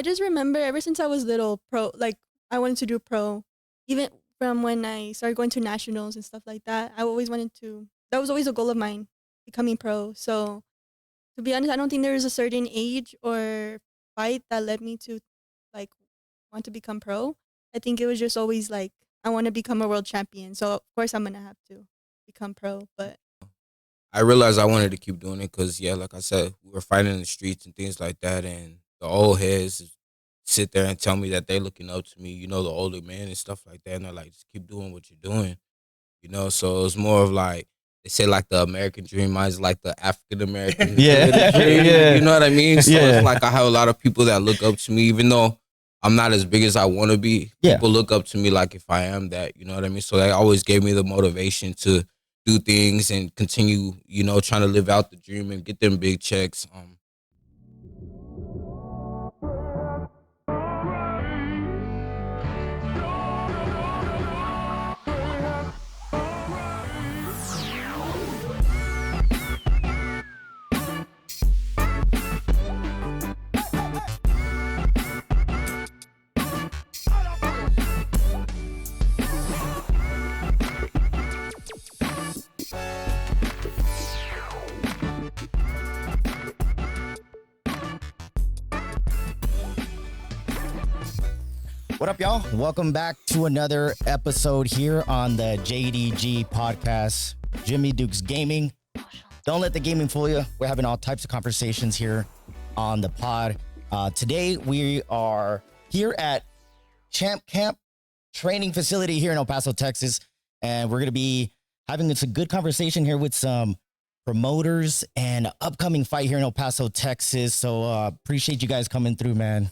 I just remember ever since I was little, I wanted to do pro. Even from when I started going to nationals and stuff like that, I always wanted to. That was always a goal of mine, becoming pro. So to be honest, I don't think there is a certain age or fight that led me to like want to become pro. I think it was just always like I want to become a world champion. So of course I'm gonna have to become pro. But I realized I wanted to keep doing it because, yeah, like I said, we were fighting in the streets and things like that. And the old heads sit there and tell me that they looking up to me, the older men and stuff like that. And they're like, just keep doing what you're doing. So it was more of like, they say like the American dream, mine's like the African American dream. Yeah. You know what I mean? So Yeah. it's like I have a lot of people that look up to me, even though I'm not as big as I want to be. Yeah. People look up to me like if I am that, you know what I mean? So they always gave me the motivation to do things and continue, trying to live out the dream and get them big checks. What up, y'all? Welcome back to another episode here on the JDG Podcast, Jimmy Dukes Gaming. Don't let the gaming fool you. We're having all types of conversations here on the pod. Today, we are here at Champ Camp Training Facility here in El Paso, Texas. And we're going to be having a good conversation here with some promoters and upcoming fight here in El Paso, Texas. So appreciate you guys coming through, man.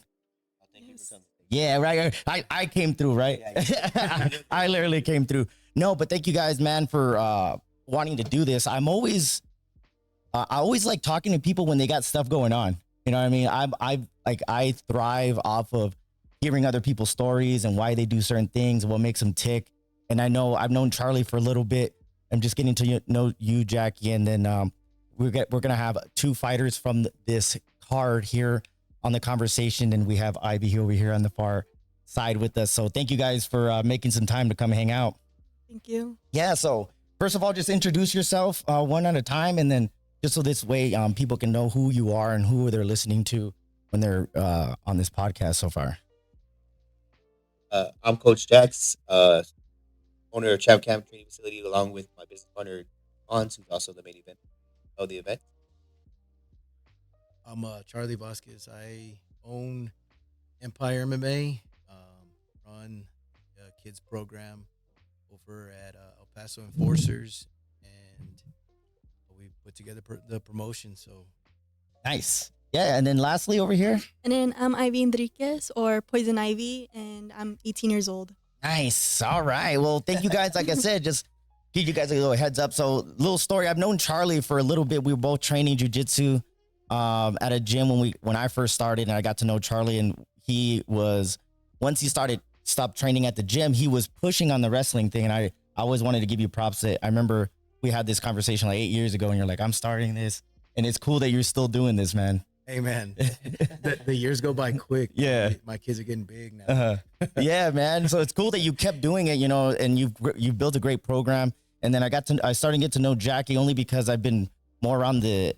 Yeah, right. I came through, right? Yeah. I literally came through. No, but thank you guys, man, for wanting to do this. I always like talking to people when they got stuff going on. You know what I mean? I thrive off of hearing other people's stories and why they do certain things and what makes them tick. And I know I've known Charlie for a little bit. I'm just getting to know you, Jackie, and then we're gonna have two fighters from this card here on the conversation, and we have Ivy over here on the far side with us. So thank you guys for making some time to come hang out. thank you. Yeah, so first of all, just introduce yourself one at a time, and then just so this way people can know who you are and who they're listening to when they're on this podcast so far. I'm Coach Jax, owner of Champ Camp Training Facility, along with my business partner, Hans, who's also the main event of the event. I'm Charlie Vasquez. I own Empire MMA, run a kids program over at El Paso Enforcers, and we put together the promotion. So Nice. Yeah, and then lastly over here. And then I'm Ivy Enriquez, or Poison Ivy, and I'm 18 years old. Nice. All right. Well, thank you guys. Like I said, just give you guys a little heads up. So, little story. I've known Charlie for a little bit. We were both training jiu-jitsu at a gym when I first started, and I got to know Charlie. And he was, once he stopped training at the gym, he was pushing on the wrestling thing. And I always wanted to give you props. That I remember we had this conversation like 8 years ago, and you're like, I'm starting this, and it's cool that you're still doing this, man. hey, man, the years go by quick. Yeah. My kids are getting big now. Yeah, man. So it's cool that you kept doing it, and you've built a great program. And then I started to get to know Jackie only because I've been more around the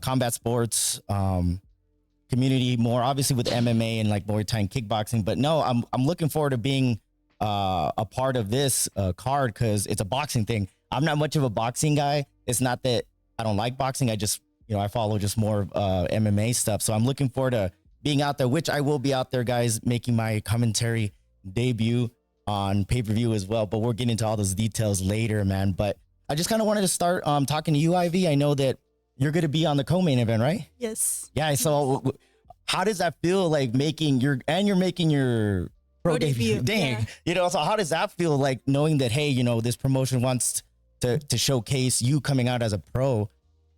combat sports community, more obviously with MMA and like Muay Thai and kickboxing. But no, I'm looking forward to being a part of this card because it's a boxing thing. I'm not much of a boxing guy. It's not that I don't like boxing. I just, I follow just more MMA stuff. So I'm looking forward to being out there, which I will be out there, guys, making my commentary debut on pay-per-view as well. But we'll get into all those details later, man. But I just kind of wanted to start talking to you, Ivy. I know that you're going to be on the co-main event, right? Yes. Yeah. So how does that feel like you're making your pro debut? Dang. Yeah. So how does that feel like knowing that, hey, this promotion wants to showcase you coming out as a pro,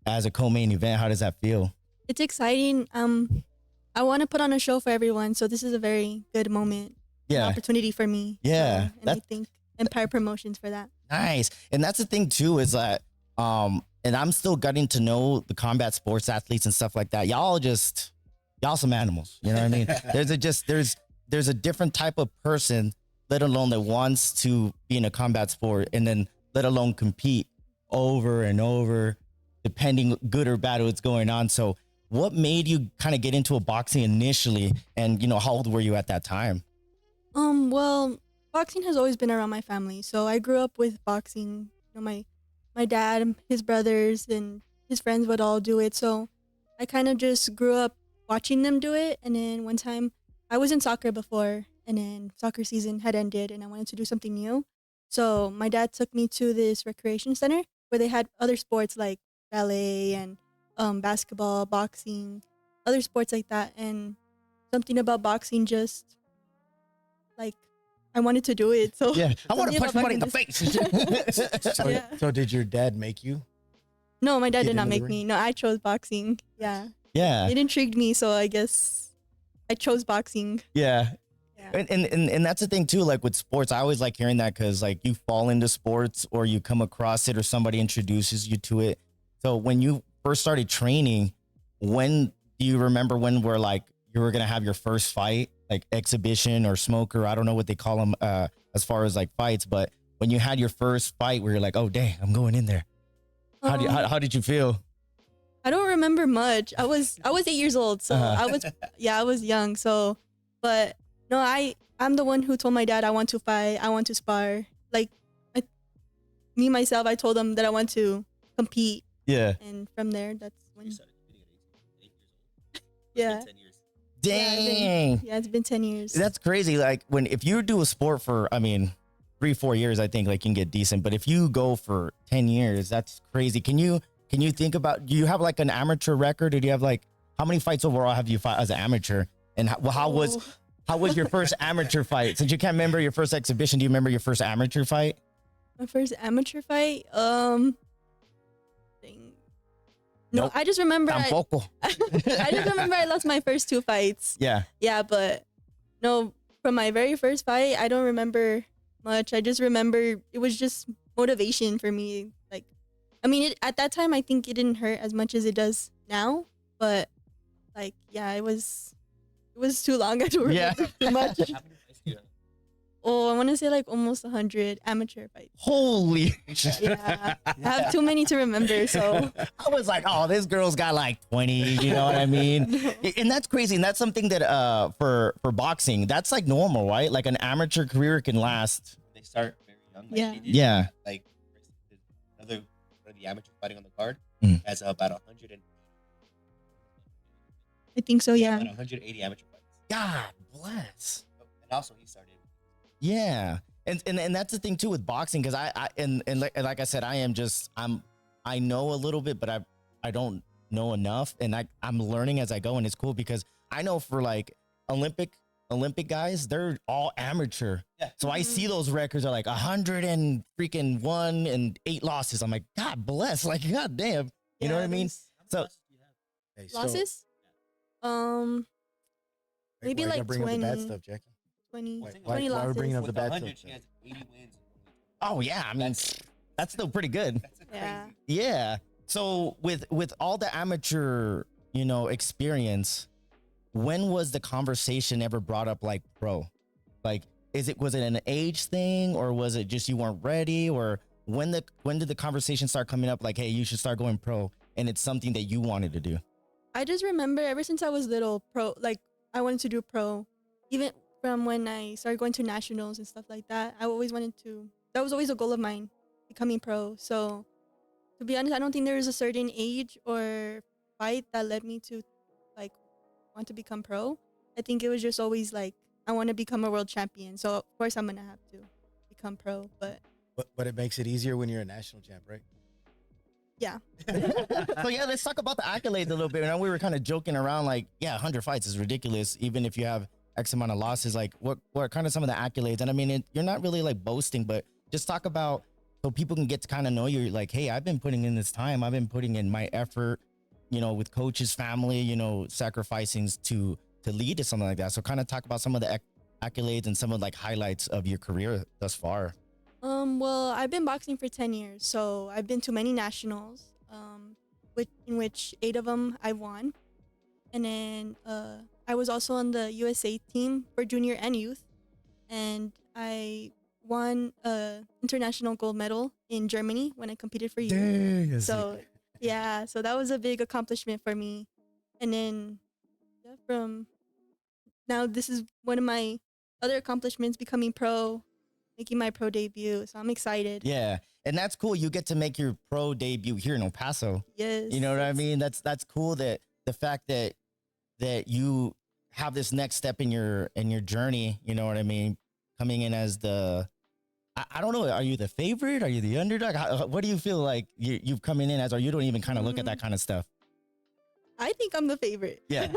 as a co-main event? How does that feel? It's exciting. I want to put on a show for everyone, so this is a very good moment. Yeah. Opportunity for me. Yeah. And I think Empire Promotions for that. Nice. And that's the thing too, is that, and I'm still getting to know the combat sports athletes and stuff like that. Y'all just, y'all some animals. You know what I mean? There's a different type of person, let alone that wants to be in a combat sport, and then let alone compete over and over, depending good or bad what's going on. So what made you kind of get into a boxing initially, and how old were you at that time? Well, boxing has always been around my family. So I grew up with boxing. My dad, his brothers, and his friends would all do it. So I kind of just grew up watching them do it. And then one time I was in soccer before, and then soccer season had ended, and I wanted to do something new. So my dad took me to this recreation center where they had other sports like ballet and basketball, boxing, other sports like that. And something about boxing just like I wanted to do it. So Yeah, I want to something punch about somebody in the boxing face. So, Yeah. so did your dad make you? No, my dad Get did not into the make ring? me. No, I chose boxing. Yeah. Yeah, It intrigued me, so I guess I chose boxing. yeah. Yeah. And that's the thing too, like with sports, I always like hearing that because like you fall into sports or you come across it or somebody introduces you to it. So when you first started training, when do you remember when we're like you were gonna have your first fight, like exhibition or smoker? I don't know what they call them as far as like fights, but when you had your first fight where you're like, oh dang, I'm going in there. How did you feel? I don't remember much. I was 8 years old, so Uh-huh. I was young. So, but no, I'm the one who told my dad I want to fight, I want to spar. Like, myself, I told him that I want to compete, Yeah. and from there, that's when. You started competing at 8 years old. Yeah, It's been 10 years. Dang. yeah, it's been 10 years. That's crazy. Like if you do a sport for, 3-4 years, I think like you can get decent. But if you go for 10 years, that's crazy. Can you think about, do you have like an amateur record, or do you have like, how many fights overall have you fought as an amateur? And how was your first amateur fight? Since you can't remember your first exhibition, do you remember your first amateur fight? My first amateur fight? Dang. No, Nope. I just remember Tampoco. I just remember I lost my first 2 fights. Yeah. Yeah, but no, from my very first fight, I don't remember much. I just remember it was just motivation for me. Like, I mean, at that time, I think it didn't hurt as much as it does now. But like, yeah, it was too long. I don't Yeah. remember too much. How many fights do you have? Oh, I want to say like almost 100 amateur fights. Holy. Yeah, I have too many to remember. So I was like, oh, this girl's got like 20, you know what I mean? And that's crazy. And that's something that for boxing, that's like normal, right? Like an amateur career can last. They start very young. Like Yeah. they did, Yeah. Like another one of the amateurs fighting on the card Mm. has about 100 and I think so. Yeah. about 180 amateur fights. God bless. And also he started. Yeah. And that's the thing too with boxing, because like I said, I know a little bit, but I don't know enough, and I'm learning as I go, and it's cool because I know for like Olympic guys, they're all amateur. Yeah. So I see those records are like 100 and freaking 1 and 8 losses. I'm like, God bless, like God damn. You know what I mean? How So many losses do you have? Hey, so- Losses? Hey, Maybe why you gotta like bring up the bad 20. stuff, Jackie. 20, Why- 20 why are we losses. bringing up With the bad 100, stuff? she has 80 wins. oh yeah, I mean that's still pretty good. That's Yeah. crazy. Yeah. So with all the amateur, experience, when was the conversation ever brought up like pro? Like was it an age thing, or was it just you weren't ready, or when did the conversation start coming up like, hey, you should start going pro, and it's something that you wanted to do? I just remember ever since I was little, I wanted to do pro. Even from when I started going to nationals and stuff like that, that was always a goal of mine, becoming pro. So to be honest, I don't think there is a certain age or fight that led me to like want to become pro. I think it was just always like, I want to become a world champion. So of course I'm going to have to become pro, but But it makes it easier when you're a national champ, right? yeah. So yeah, let's talk about the accolades a little bit. And we were kind of joking around like, yeah, 100 fights is ridiculous, even if you have X amount of losses. Like what are kind of some of the accolades? And I mean, you're not really like boasting, but just talk about so people can get to kind of know you. Like, hey, I've been putting in this time. I've been putting in my effort, with coaches, family, sacrificing to lead to something like that. So kind of talk about some of the accolades and some of like highlights of your career thus far. Well, I've been boxing for 10 years, so I've been to many nationals, in which 8 of them I won. and then I was also on the USA team for junior and youth, and I won a international gold medal in Germany when I competed for youth. Dang, So yeah, so that was a big accomplishment for me. And then yeah, from now this is one of my other accomplishments, becoming pro, making my pro debut. So I'm excited. yeah, and that's cool. You get to make your pro debut here in El Paso. Yes. You know what I mean? That's cool. That the fact that you have this next step in your journey. You know what I mean? Coming in as the I don't know. Are you the favorite? Are you the underdog? What do you feel like you've coming in as, or you don't even kind of look at that kind of stuff? I think I'm the favorite. Yeah,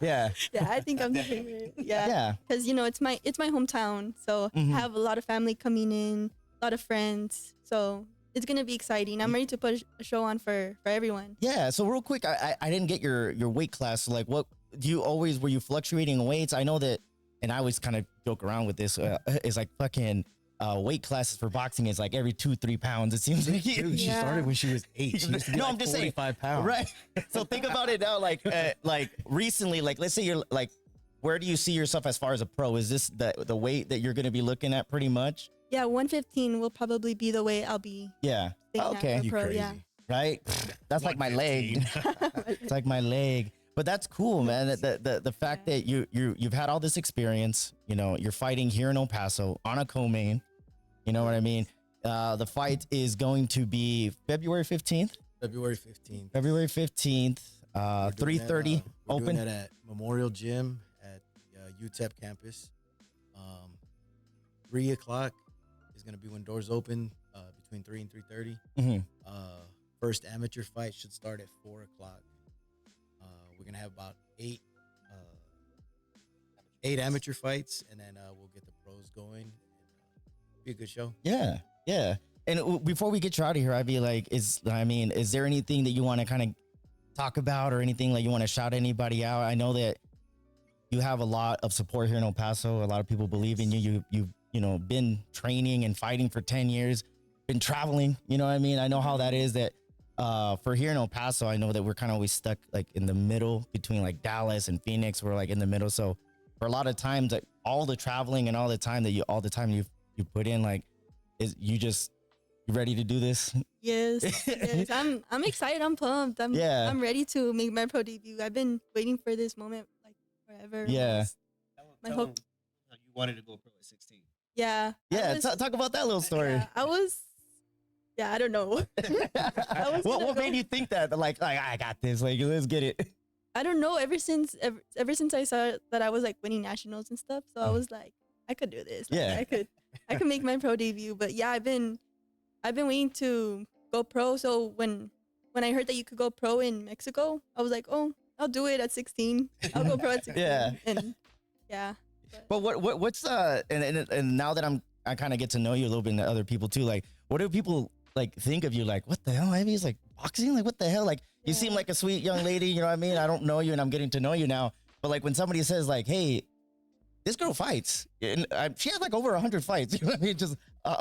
yeah, Yeah, I think I'm the favorite. Yeah. yeah. Because it's my hometown, so Mhm. I have a lot of family coming in, a lot of friends, so it's gonna be exciting. I'm ready to put a show on for everyone. Yeah. So real quick, I didn't get your weight class. Like, what do you always, were you fluctuating weights? I know that, and I always kind of joke around with this. It's like fucking weight classes for boxing is like every 2-3 pounds. It seems like Dude, she Yeah. started when she was 8. She used to be No, like I'm just saying. 45 pounds. Right. So think about it now. Like recently, like let's say you're like, where do you see yourself as far as a pro? Is this the weight that you're going to be looking at pretty much? Yeah, 115 will probably be the way I'll be. Yeah. staying at Okay. for You pro. crazy. Yeah. Right. That's like my leg. It's like my leg. But that's cool, man. The fact that you've had all this experience, you know, you're fighting here in El Paso on a co-main. You know what I mean? The fight is going to be February 15th. February 15th. February 15th, We're doing that, 3:30 we're open. doing that at Memorial Gym at the UTEP campus. 3 o'clock is going to be when doors open, between 3 and 3:30. Mhm. First amateur fight should start at 4 o'clock. We're going to have about eight amateur fights, and then we'll get the pros going. And, be a good show. Yeah, yeah. And before we get you out of here, I'd be like, is there anything that you want to kind of talk about, or anything like you want to shout anybody out? I know that you have a lot of support here in El Paso. A lot of people believe in you. You've been training and fighting for 10 years, been traveling. You know what I mean? I know how that is. That for here in El Paso, I know that we're kind of always stuck like in the middle between like Dallas and Phoenix. We're like in the middle. So for a lot of times, like all the traveling and all the time you put in, like, is you ready to do this? Yes. Yes. I'm excited. I'm pumped. I'm ready to make my pro debut. I've been waiting for this moment like forever. Yeah. My whole- You wanted to go pro at 16. Yeah. Yeah, talk about that little story. Yeah, I don't know. was What gonna made go- you think that? Like I got this. Like, let's get it. I don't know. Ever since I saw that I was like winning nationals and stuff, so I was like, I could do this. Like, Yeah. I could make my pro debut. But yeah, I've been waiting to go pro. So when I heard that you could go pro in Mexico, I was like, oh, I'll do it at 16. I'll go pro at 16. Yeah. And yeah. But what's and now that I kind of get to know you a little bit and the other people too, like, what do people like think of you? Like, what the hell? Ivy is like boxing? Like, what the hell? Like, you seem like a sweet young lady, you know what I mean? I don't know you and I'm getting to know you now. But like when somebody says like, hey, this girl fights, and she has like over 100 fights. You know what I mean? Just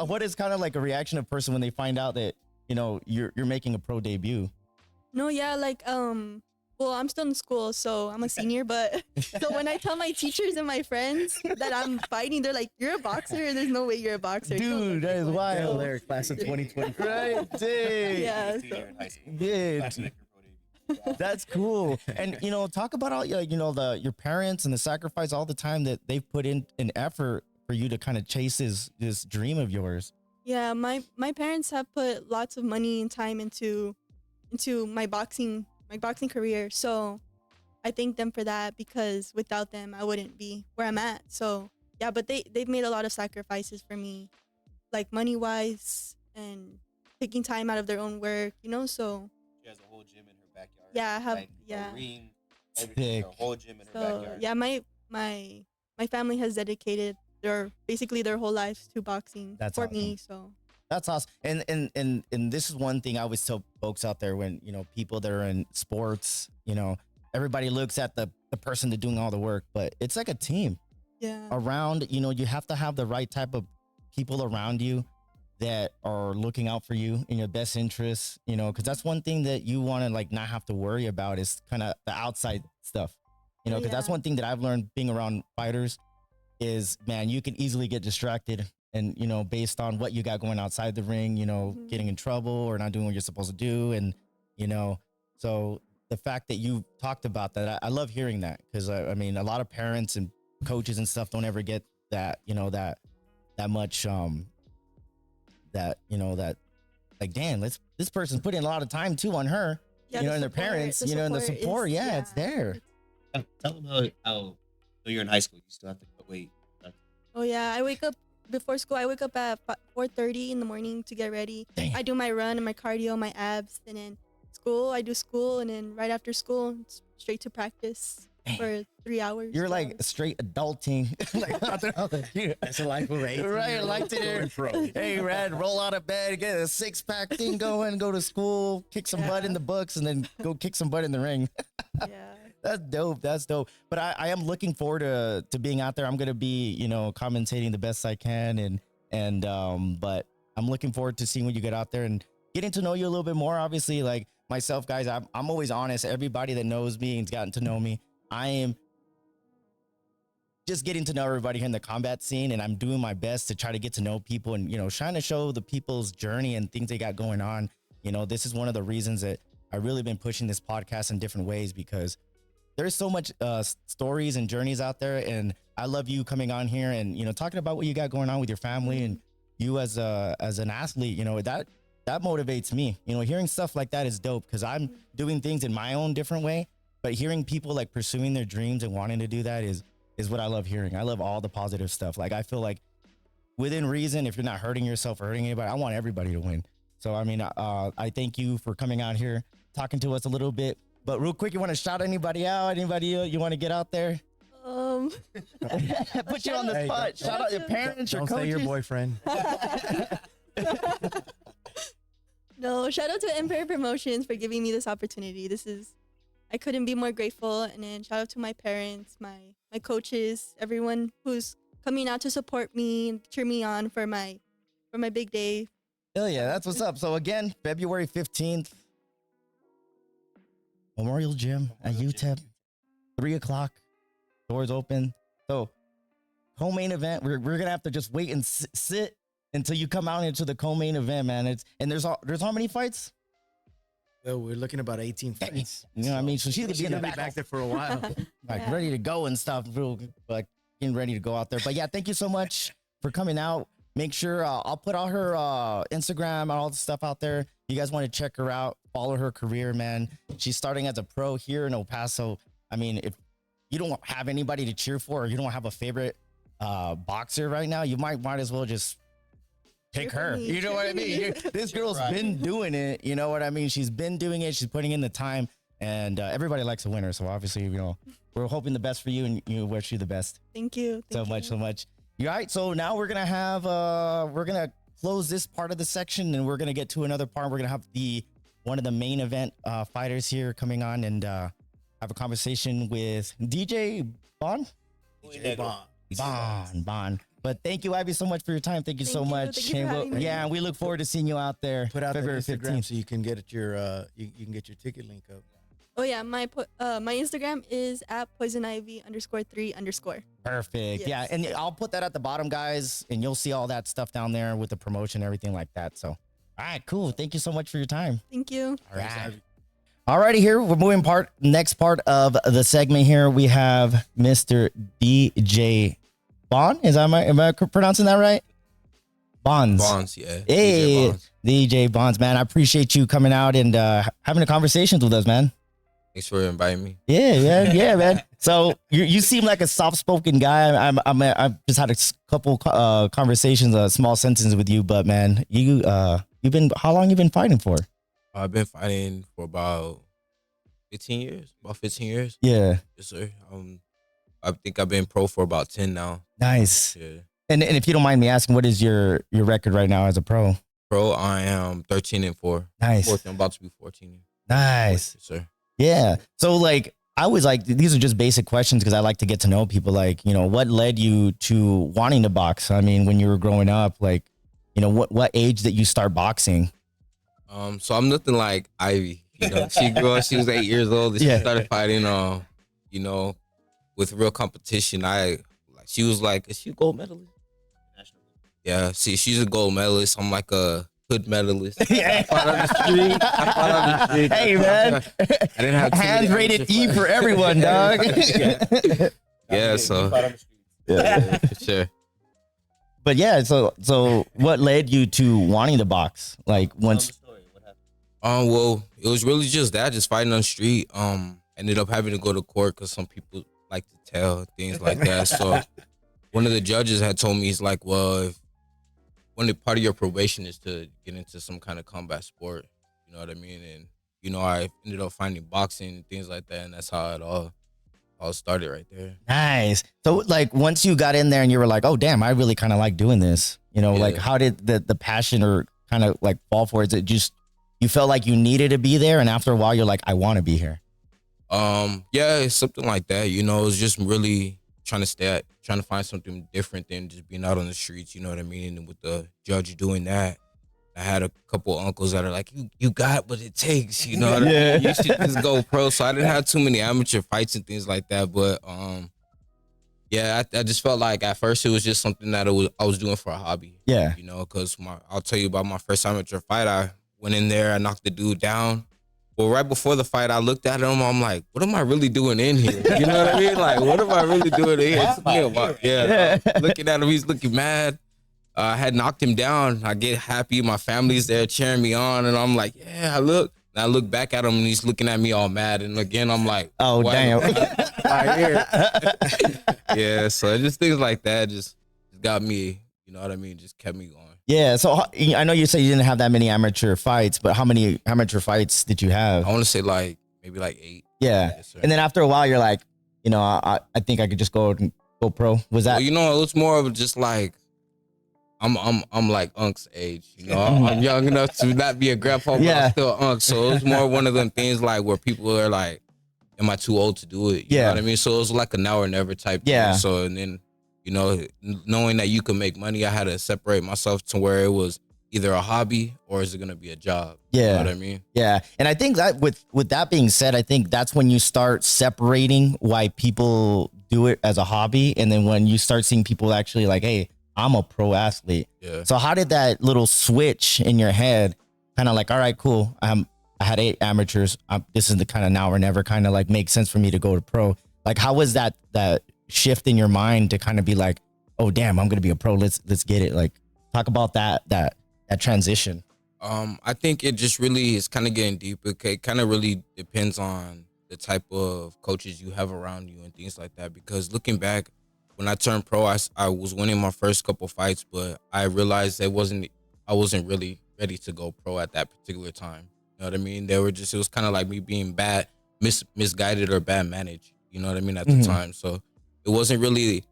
what is kind of like a reaction of a person when they find out that, you know, you're making a pro debut? No, yeah, like well, I'm still in school, so I'm a senior. But so when I tell my teachers and my friends that I'm fighting, they're like, "You're a boxer? There's no way you're a boxer." You don't Dude, look that is like one." wild. So- Larry, class of 2020. Right, dang. Yeah. Senior in high school. Yeah, About to make your pro debut. that's cool. And you know, talk about all your parents and the sacrifice, all the time that they've put in an effort for you to kind of chase this dream of yours. Yeah, my parents have put lots of money and time into my boxing career. So I thank them for that, because without them I wouldn't be where I'm at. So yeah, but they've made a lot of sacrifices for me, like money wise and taking time out of their own work, so She has a whole gym in her backyard. Yeah, I have- like, yeah. A ring, everything, Sick. a whole gym in her so backyard. yeah, my family has dedicated basically their whole lives to boxing That's for awesome. me. So That's awesome. And this is one thing I always tell folks out there when, people that are in sports, everybody looks at the person that's doing all the work, but it's like a team yeah. around, you have to have the right type of people around you that are looking out for you in your best interests, because that's one thing that you want to like not have to worry about is kind of the outside stuff. You know, because that's Yeah. one thing that I've learned being around fighters is, man, you can easily get distracted. And, you know, based on what you got going outside the ring, you know, Mhm. getting in trouble or not doing what you're supposed to do. And, you know, so the fact that you talked about that, I love hearing that because, I mean, a lot of parents and coaches and stuff don't ever get that, you know, that much, that, you know, that like, damn, this person's putting a lot of time too on her, Yeah, you know, the and their support- parents, the you know, and the support support. is- Yeah, it's there. Tell them how when you're in high school, you still have to wait. Oh yeah, I wake up before school. I wake up at 4:30 in the morning to get ready. Damn. I do my run and my cardio, my abs, and then school. I do school, and then right after school, it's straight to practice for 3 hours. You're 4 like hours. straight adulting. Like, That's a life of 18. Right, like to hey, Red, roll out of bed, get a 6-pack thing going, go to school, kick some butt in the books, and then go kick some butt in the ring. Yeah. That's dope. That's dope. But I am looking forward to being out there. I'm gonna be, you know, commentating the best I can, but I'm looking forward to seeing when you get out there and getting to know you a little bit more. Obviously, like myself, guys, I'm always honest. Everybody that knows me and's gotten to know me, I am just getting to know everybody here in the combat scene, and I'm doing my best to try to get to know people and, you know, trying to show the people's journey and things they got going on. You know, this is one of the reasons that I've really been pushing this podcast in different ways because there's so much stories and journeys out there, and I love you coming on here and, you know, talking about what you got going on with your family and you as an athlete. You know, that motivates me. You know, hearing stuff like that is dope because I'm doing things in my own different way, but hearing people like pursuing their dreams and wanting to do that is what I love hearing. I love all the positive stuff. Like, I feel like within reason, if you're not hurting yourself or hurting anybody, I want everybody to win. So, I mean, I thank you for coming out here, talking to us a little bit. But real quick, you want to shout anybody out? Anybody you want to get out there? Put you on the Hey, spot. don't- Shout out your parents, your Don't coaches. say your boyfriend. No, shout out to Empire Promotions for giving me this opportunity. I couldn't be more grateful. And then shout out to my parents, my coaches, everyone who's coming out to support me and cheer me on for my big day. Hell yeah, that's what's up. So again, February 15th, Memorial Gym at UTEP, 3:00, doors open. So co-main event, we're gonna have to just wait and sit until you come out into the co-main event, man. There's how many fights? Well, we're looking about 18 fights. You know what I mean? So she's gonna be in the gonna be back there for a while. like Yeah. ready to go and stuff, like getting ready to go out there. But yeah, thank you so much for coming out. Make sure I'll put all her Instagram and all the stuff out there. You guys want to check her out, follow her career, man. She's starting as a pro here in El Paso. I mean, if you don't have anybody to cheer for or you don't have a favorite boxer right now, you might as well just pick Cheer for her. me. You know what I mean? This girl's been doing it. You know what I mean? She's been doing it. She's putting in the time. And everybody likes a winner. So obviously, you know, we're hoping the best for you and you wish you the best. Thank you. So much. All right. So now we're going to have, we're going to close this part of the section and we're going to get to another part. We're going to have one of the main event fighters here coming on and have a conversation with DJ Bond. DJ Bond. But thank you, Ivy, so much for your time. Thank you so Thank you. much. Thank you for And having me. yeah, and we look forward to seeing you out there. Put out February that Instagram 15th. so you can get your you can get your ticket link up. Oh yeah, my Instagram is at poisonivy_3_. Perfect. Yeah. Yes. And I'll put that at the bottom, guys, and you'll see all that stuff down there with the promotion, everything like that. So, all right, cool. Thank you so much for your time. Thank you. All right. Alrighty, here we're moving next part of the segment here. We have Mr. DJ Bond. Am I pronouncing that right? Bonds. Yeah. Hey, DJ Bonds. DJ Bonds, man. I appreciate you coming out and having a conversation with us, man. Thanks for inviting me. Yeah, man. So you seem like a soft-spoken guy. I've just had a couple conversations, small sentences with you, but man, how long you been fighting for? I've been fighting for about 15 years. About 15 years. Yeah, Yes, sir. I think I've been pro for about 10 now. nice. Yeah. And if you don't mind me asking, what is your record right now as a pro? Pro, I am 13-4. Nice, 14, I'm about to be 14. nice. Yes, sir. Yeah. So like, I was like, these are just basic questions because I like to get to know people. Like, you know, what led you to wanting to box? I mean, when you were growing up, like, you know, what age did you start boxing? So I'm nothing like Ivy. You know, she grew up, she was 8 years old and she Yeah. started fighting, you know, with real competition, she was like, is she a gold medalist? National. Yeah, see, she's a gold medalist. I'm like a hood medalist. Yeah. I fought on the street. Hey, man. I didn't have too many Hands rated amateur E fights. for everyone, dog. Yeah, so Yeah. for sure. But yeah, so what led you to wanting to box? Like once Story. What happened? Well, it was really just that, just fighting on the street. Ended up having to go to court because some people like to tell things like that. So one of the judges had told me, he's like, well, if part of your probation is to get into some kind of combat sport, you know what I mean? And I ended up finding boxing and things like that, and that's how it all started right there. nice. So like once you got in there and you were like, oh damn, I really kind of like doing this. Like Yeah. how did the passion or kind of like fall for it? Is it just you felt like you needed to be there, and after a while you're like, I want to be here? Yeah, it's something like that. It's just really trying to find something different than just being out on the streets. You know what I mean? And with the judge doing that, I had a couple uncles that are like, you got what it takes. You know what I mean? You should just go pro. So I didn't have too many amateur fights and things like that. But yeah, I just felt like at first it was just something that I was doing for a hobby. Yeah. Because I'll tell you about my first amateur fight. I went in there, I knocked the dude down. Well, right before the fight, I looked at him. I'm like, what am I really doing in here? You know what I mean? Like, what am I really doing in here? It took me a while. Yeah. Looking at him, he's looking mad. I had knocked him down. I get happy. My family's there cheering me on. And I'm like, yeah, I look. And I look back at him and he's looking at me all mad. And again, I'm like, Oh why damn. am I here? Yeah, so just things like that just got me, you know what I mean? Just kept me going. Yeah. So I know you said you didn't have that many amateur fights, but how many amateur fights did you have? I want to say maybe 8. Yeah. Yes, sir. And then after a while, you're like, I think I could just go pro. Was that? Well, it was more of just like, I'm like Unc's age, I'm young enough to not be a grandpa, but Yeah. I'm still Unc. So it was more one of them things like where people are like, am I too old to do it? You know what I mean? So it was like a now or never type Yeah. thing. So and then, knowing that you can make money, I had to separate myself to where it was either a hobby or is it gonna be a job? Yeah. You know what I mean? Yeah. And I think that with that being said, I think that's when you start separating why people do it as a hobby. And then when you start seeing people actually like, hey, I'm a pro athlete. Yeah. So how did that little switch in your head kind of like, all right, cool. I had 8 amateurs. This is the kind of now or never kind of like makes sense for me to go to pro. Like, how was that shift in your mind to kind of be like, oh damn, I'm going to be a pro. Let's get it. Like, talk about that transition. I think it just really is kind of getting deep. It kind of really depends on the type of coaches you have around you and things like that. Because looking back, when I turned pro, I was winning my first couple fights, but I realized I wasn't really ready to go pro at that particular time. You know what I mean? It was kind of like me being bad, misguided or bad managed. You know what I mean? At the time. So it wasn't really,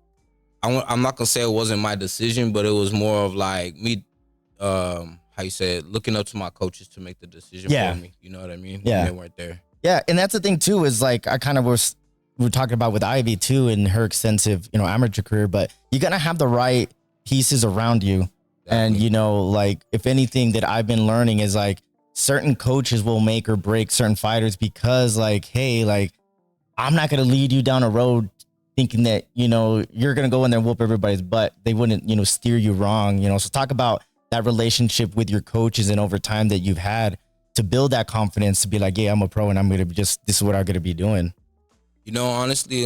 I'm not going to say it wasn't my decision, but it was more of like me, how you said, looking up to my coaches to make the decision for me. You know what I mean? Yeah. And they weren't there. Yeah. And that's the thing too, is like, I kind of we're talking about with Ivy too in her extensive, amateur career, but you got to have the right pieces around you. Definitely. And, like, if anything that I've been learning is like certain coaches will make or break certain fighters because like, hey, like, I'm not going to lead you down a road thinking that, you're going to go in there and whoop everybody's butt. They wouldn't, steer you wrong, So talk about that relationship with your coaches and over time that you've had to build that confidence to be like, yeah, I'm a pro and I'm going to this is what I'm going to be doing. Honestly,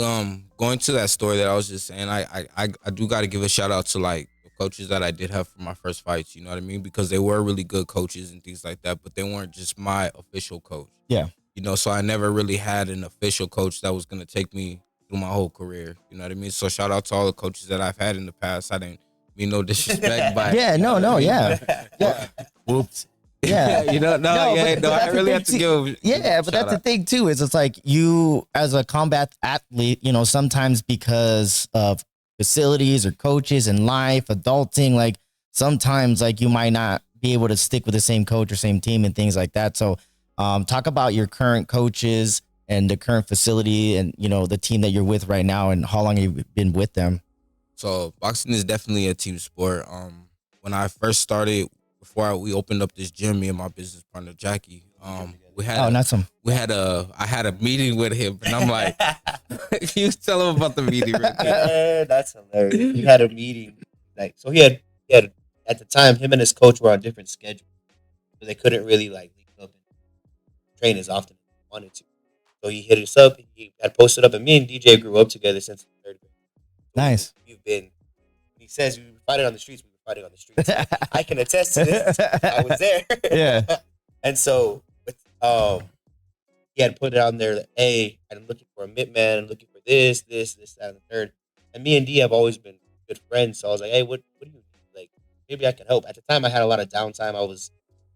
going to that story that I was just saying, I do got to give a shout out to like the coaches that I did have for my first fights. You know what I mean? Because they were really good coaches and things like that, but they weren't just my official coach. Yeah. So I never really had an official coach that was going to take me through my whole career. You know what I mean? So shout out to all the coaches that I've had in the past. I didn't mean no disrespect by Yeah, no, yeah. Yeah. Whoops. Yeah. I really have to give. Yeah, but that's the thing too, is it's like you as a combat athlete, sometimes because of facilities or coaches in life, adulting, like sometimes like you might not be able to stick with the same coach or same team and things like that. So talk about your current coaches and the current facility and, the team that you're with right now and how long you've been with them. So boxing is definitely a team sport. When I first started, before we opened up this gym, me and my business partner, Jackie, We had I had a meeting with him, and I'm like, can you tell him about the meeting? Yeah, that's hilarious. We had a meeting, like, so he had at the time, him and his coach were on different schedules, so they couldn't really like link up and train as often as they wanted to. So he hit us up. He had posted up, and me and DJ grew up together since third grade. So Nice. We've been. He says we were fighting on the streets. We were fighting on the streets. I can attest to this. I was there. Yeah. And so, he had put it on there that, hey, I'm looking for a midman. I'm looking for this, that, and the third. And me and D have always been good friends. So I was like, hey, what do you need? Like, maybe I can help. At the time, I had a lot of downtime. I was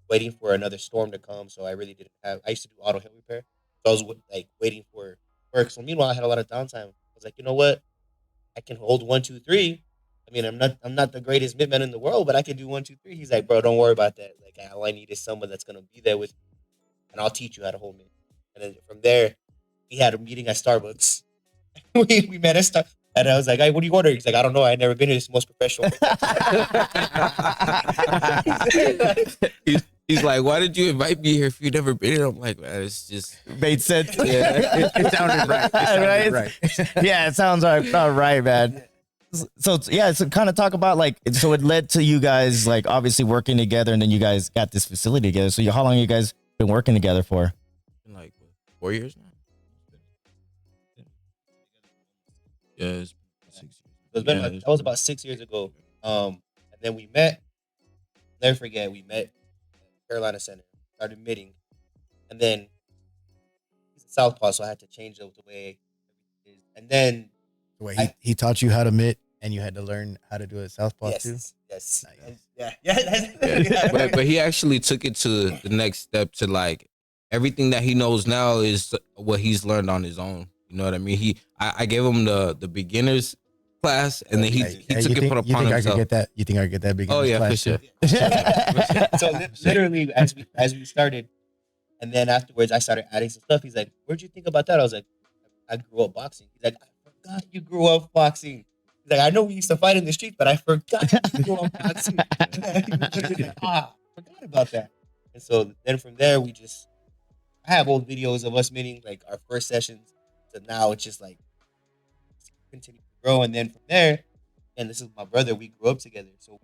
waiting for another storm to come. So I really didn't have, I used to do auto hail repair. So I was like waiting for work. So meanwhile, I had a lot of downtime. I was like, you know what? I can hold 1, 2, 3. I mean, I'm not the greatest midman in the world, but I can do 1, 2, 3. He's like, bro, don't worry about that. Like, all I need is someone that's gonna be there with me, and I'll teach you how to hold mid. And then from there, we had a meeting at Starbucks. we met at Starbucks, and I was like, hey, what are you ordering? He's like, I don't know. I've never been here. It's the most professional. He's like, why did you invite me here if you've never been here? I'm like, man, it's just Made sense. yeah. It sounded right. Right. Yeah, it sounds like all right, man. So kind of talk about like, so it led to you guys like obviously working together, and then you guys got this facility together. So how long you guys been working together for? Like 4 years now. Yeah, it's been 6 years. So it's been that was about 6 years ago. And then we met. Never forget, we met at Carolina Center. Started mitting, and then he's a southpaw, so I had to change the way it is. And then The way he taught you how to mitt, and you had to learn how to do a southpaw too. Yes. Nice. Yeah. But he actually took it to the next step to like everything that he knows now is what he's learned on his own. You know what I mean? I gave him the beginners class, and then he took it upon himself. You think I could get that big? Oh yeah, class for sure. So literally, as we started, and then afterwards, I started adding some stuff. He's like, "Where'd you think about that?" I was like, "I grew up boxing." He's like, "I forgot you grew up boxing." He's like, "I know we used to fight in the streets, but I forgot you grew up boxing." I forgot about that. And so then from there, I have old videos of us meeting like our first sessions. So now it's just like continue to grow, and then from there, and this is my brother. We grew up together, so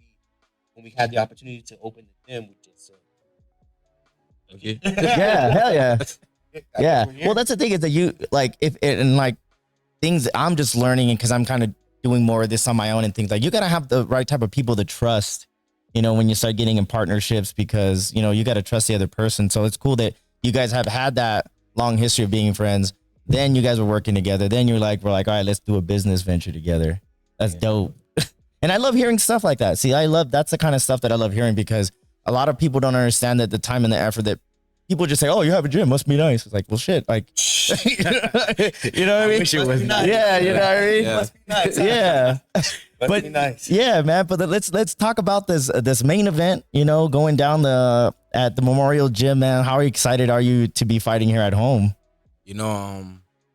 when we had the opportunity to open the gym, we just Okay. Yeah, hell yeah. Yeah. we're here. Well, that's the thing is that you like and like things I'm just learning, and because I'm kind of doing more of this on my own and things like you got to have the right type of people to trust, you know, when you start getting in partnerships, because, you know, you got to trust the other person. So it's cool that you guys have had that long history of being friends. Then you guys were working together. Then we're like, all right, let's do a business venture together. That's dope. And I love hearing stuff like that. See, that's the kind of stuff that I love hearing, because a lot of people don't understand that the time and the effort that people just say, oh, you have a gym, must be nice. It's like, well, shit. Like, you know what I mean? wish it was nice. Yeah, you know what I mean? Yeah. Must be nice. Yeah. Must be nice. Yeah, man. But let's talk about this main event, you know, going down at the Memorial Gym, man. How excited are you to be fighting here at home? You know,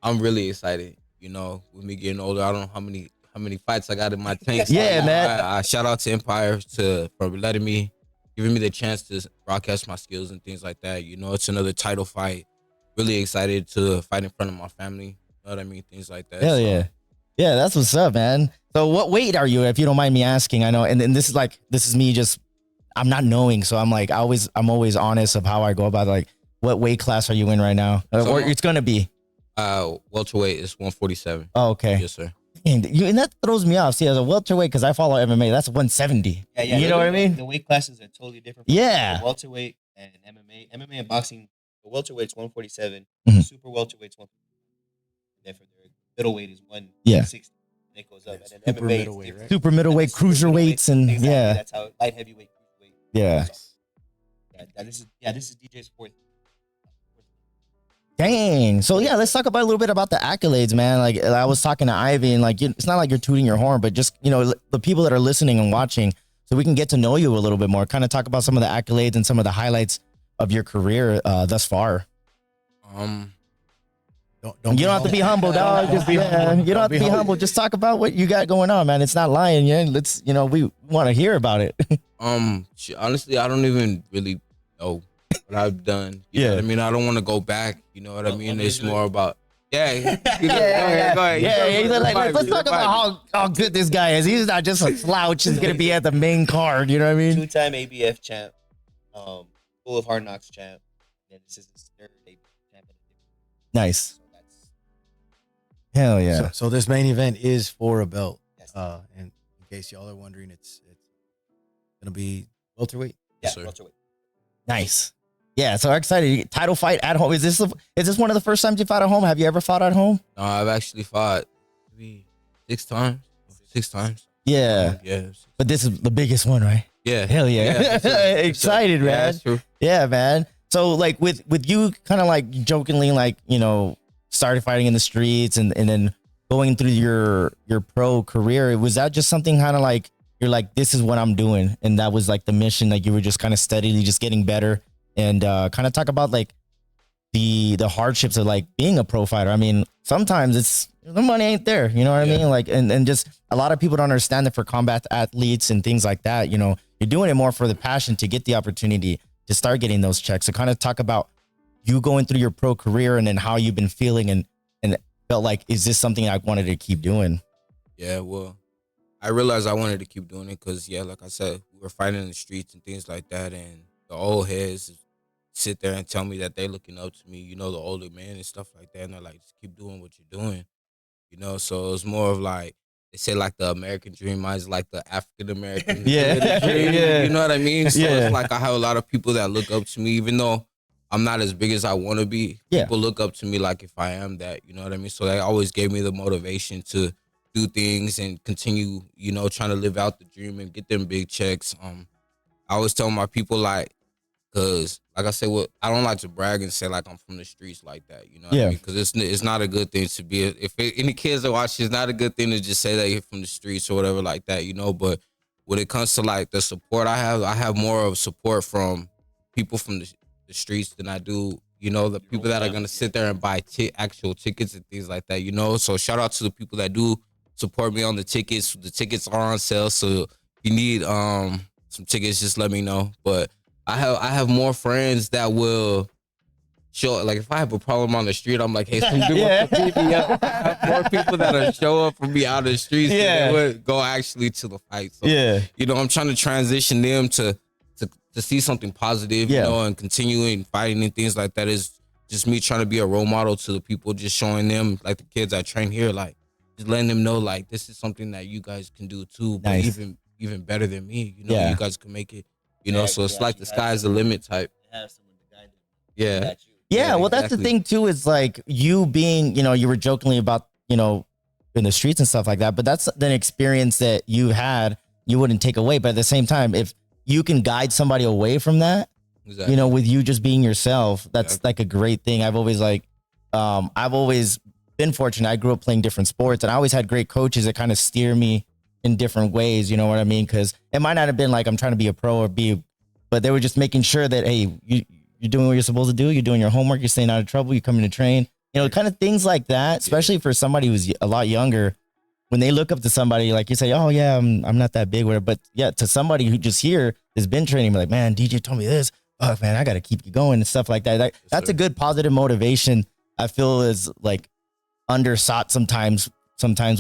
I'm really excited. You know, with me getting older, I don't know how many fights I got in my tank. So Yeah, man. I shout out to Empire for giving me the chance to broadcast my skills and things like that. You know, it's another title fight. Really excited to fight in front of my family. You know what I mean? Things like that. Hell So, yeah. Yeah, that's what's up, man. So what weight are you, if you don't mind me asking? I know, and this is me just, I'm not knowing. So I'm always honest of how I go about it. Like, what weight class are you in right now? Or it's going to be? Welterweight is 147. Oh, okay. Yes, sir. And that throws me off. See, as a welterweight, because I follow MMA, that's 170. Yeah. You know what I mean? The weight classes are totally different. Yeah. The welterweight and MMA and boxing. The welterweight's 147. Mhm. Super welterweight's 150. And then for the middleweight is 160. Yeah. And it goes up. And then Super MMA is middleweight, different. right? Super middleweight, Super middleweight. cruiserweights, and Exactly. yeah. That's how light heavyweight, cruiserweight. Yeah. This is DJ's fourth. Dang. So yeah, let's talk about a little bit about the accolades, man. Like I was talking to Ivy, and like it's not like you're tooting your horn, but just, you know, the people that are listening and watching, so we can get to know you a little bit more. Kind of talk about some of the accolades and some of the highlights of your career thus far. Don't You don't have to be humble, dog. Just you don't have to be humble. Just talk about what you got going on, man. It's not lying, yeah. Let's, you know, we want to hear about it. Honestly, I don't even really know what I've done. You know what I mean? I don't want to go back. You know what I mean? It's more about Go ahead. He's like, let's talk about how good this guy is. He's not just a slouch. He's gonna be at the main card. You know what I mean? 2-time ABF champ, full of Hard Knocks champ, and this is his third ABF champ. Nice. So that's Hell yeah. So this main event is for a belt. Yes. And in case y'all are wondering, it's gonna be welterweight. yeah, sir. welterweight. Nice. Yeah, so excited. Title fight at home. Is this one of the first times you fought at home? Have you ever fought at home? No, I've actually fought maybe 6 times. 6 times. Yeah. Yeah. But this is the biggest one, right? Yeah. Hell yeah. Excited, Yeah, man. that's true. Yeah, man. So like with you kind of like jokingly like, started fighting in the streets and then going through your pro career, was that just something kind of like you're like, this is what I'm doing, and that was like the mission, like you were just kind of steadily just getting better? And kind of talk about like the hardships of like being a pro fighter. I mean, sometimes it's the money ain't there, you know what I mean? Like, and just a lot of people don't understand that for combat athletes and things like that, you're doing it more for the passion to get the opportunity to start getting those checks. So kind of talk about you going through your pro career and then how you've been feeling and felt like, is this something I wanted to keep doing? Yeah, well, I realized I wanted to keep doing it because, like I said, we were fighting in the streets and things like that. And the old heads sit there and tell me that they're looking up to me, the older man and stuff like that. And they're like, just keep doing what you're doing, So it was more of like, they say like the American dream, mine's like the African American dream. Yeah. You know what I mean? So Yeah. it's like I have a lot of people that look up to me, even though I'm not as big as I want to be. Yeah. People look up to me like if I am that, you know what I mean? So they always gave me the motivation to do things and continue, trying to live out the dream and get them big checks. I always tell my people like, because like I said, I don't like to brag and say like I'm from the streets like that, you know what I mean? Because it's not a good thing to be, any kids that watch, it's not a good thing to just say that you're from the streets or whatever like that, But when it comes to like the support I have more of support from people from the streets than I do, the people that are going to sit there and buy actual tickets and things like that, So shout out to the people that do support me on the tickets. The tickets are on sale, so if you need some tickets, just let me know. But I have more friends that will show, like if I have a problem on the street, I'm like, hey, some people beat me up. I have more people that'll show up for me out of the streets than they would go actually to the fight. So, I'm trying to transition them to see something positive, and continuing fighting and things like that. Is just me trying to be a role model to the people, just showing them, like the kids I train here, like just letting them know, like, this is something that you guys can do too, but even better than me, you guys can make it. So it's like the sky's the limit type. Have someone to guide them. Yeah. Yeah, well, that's the thing too, is like you being, you were jokingly about, in the streets and stuff like that, but that's the experience that you had, you wouldn't take away. But at the same time, if you can guide somebody away from that, with you just being yourself, that's like a great thing. I've always been fortunate. I grew up playing different sports, and I always had great coaches that kind of steer me in different ways, you know what I mean? Because it might not have been like I'm trying to be a pro but they were just making sure that, hey, you're doing what you're supposed to do. You're doing your homework. You're staying out of trouble. You're coming to train. Kind of things like that, especially for somebody who's a lot younger. When they look up to somebody, like you say, oh, yeah, I'm not that big. But yeah, to somebody who just here has been training, like, man, DJ told me this. Oh, man, I got to keep you going and stuff like that. That's a good positive motivation. I feel is like undersought sometimes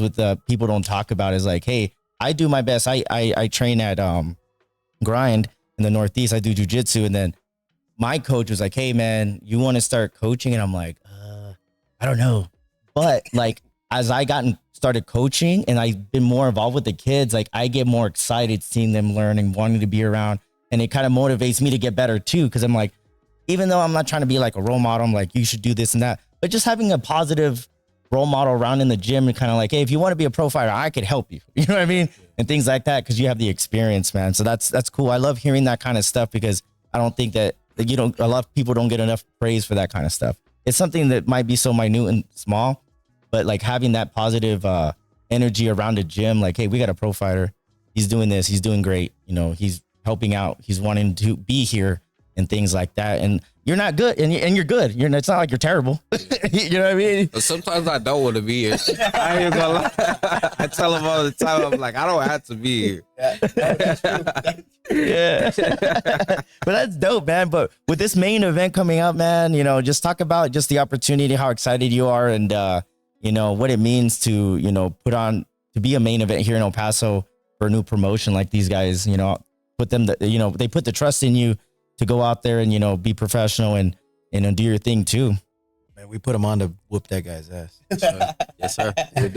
with people don't talk about is like, hey, I do my best. I train at Grind in the Northeast. I do jujitsu, and then my coach was like, hey man, you want to start coaching? And I'm like, I don't know. But like as I started coaching and I've been more involved with the kids, like I get more excited seeing them learn and wanting to be around, and it kind of motivates me to get better too, because I'm like, even though I'm not trying to be like a role model, I'm like, you should do this and that, but just having a positive role model around in the gym and kind of like, hey, if you want to be a pro fighter, I could help you. You know what I mean? And things like that, because you have the experience, man. So that's cool. I love hearing that kind of stuff, because I don't think that a lot of people don't get enough praise for that kind of stuff. It's something that might be so minute and small, but like having that positive energy around the gym, like, hey, we got a pro fighter. He's doing this. He's doing great. He's helping out. He's wanting to be here. and things like that. And you're not good, and you're good. It's not like you're terrible. You know what I mean? But sometimes I don't want to be here. I ain't gonna lie. I tell them all the time, I'm like, I don't have to be here. Yeah. But that's dope, man. But with this main event coming up, man, just talk about just the opportunity, how excited you are, and what it means to, to be a main event here in El Paso for a new promotion like these guys, put them, they put the trust in you to go out there and, be professional and do your thing too. Man, we put them on to whoop that guy's ass. Yes, sir. We'll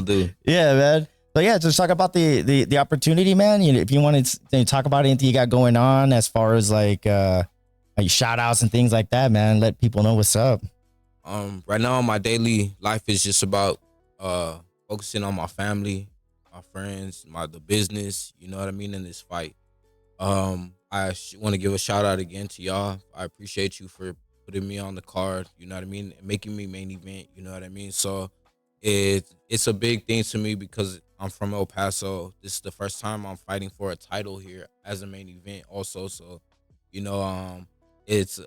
do. Yeah, man. So yeah, just talk about the opportunity, man. If you want to talk about anything you got going on as far as like shout outs and things like that, man, let people know what's up. Right now my daily life is just about focusing on my family, my friends, the business, you know what I mean, in this fight. I want to give a shout out again to y'all. I appreciate you for putting me on the card, you know what I mean, and making me main event, you know what I mean. So it's a big thing to me because I'm from El Paso. This is the first time I'm fighting for a title here as a main event also. So, it's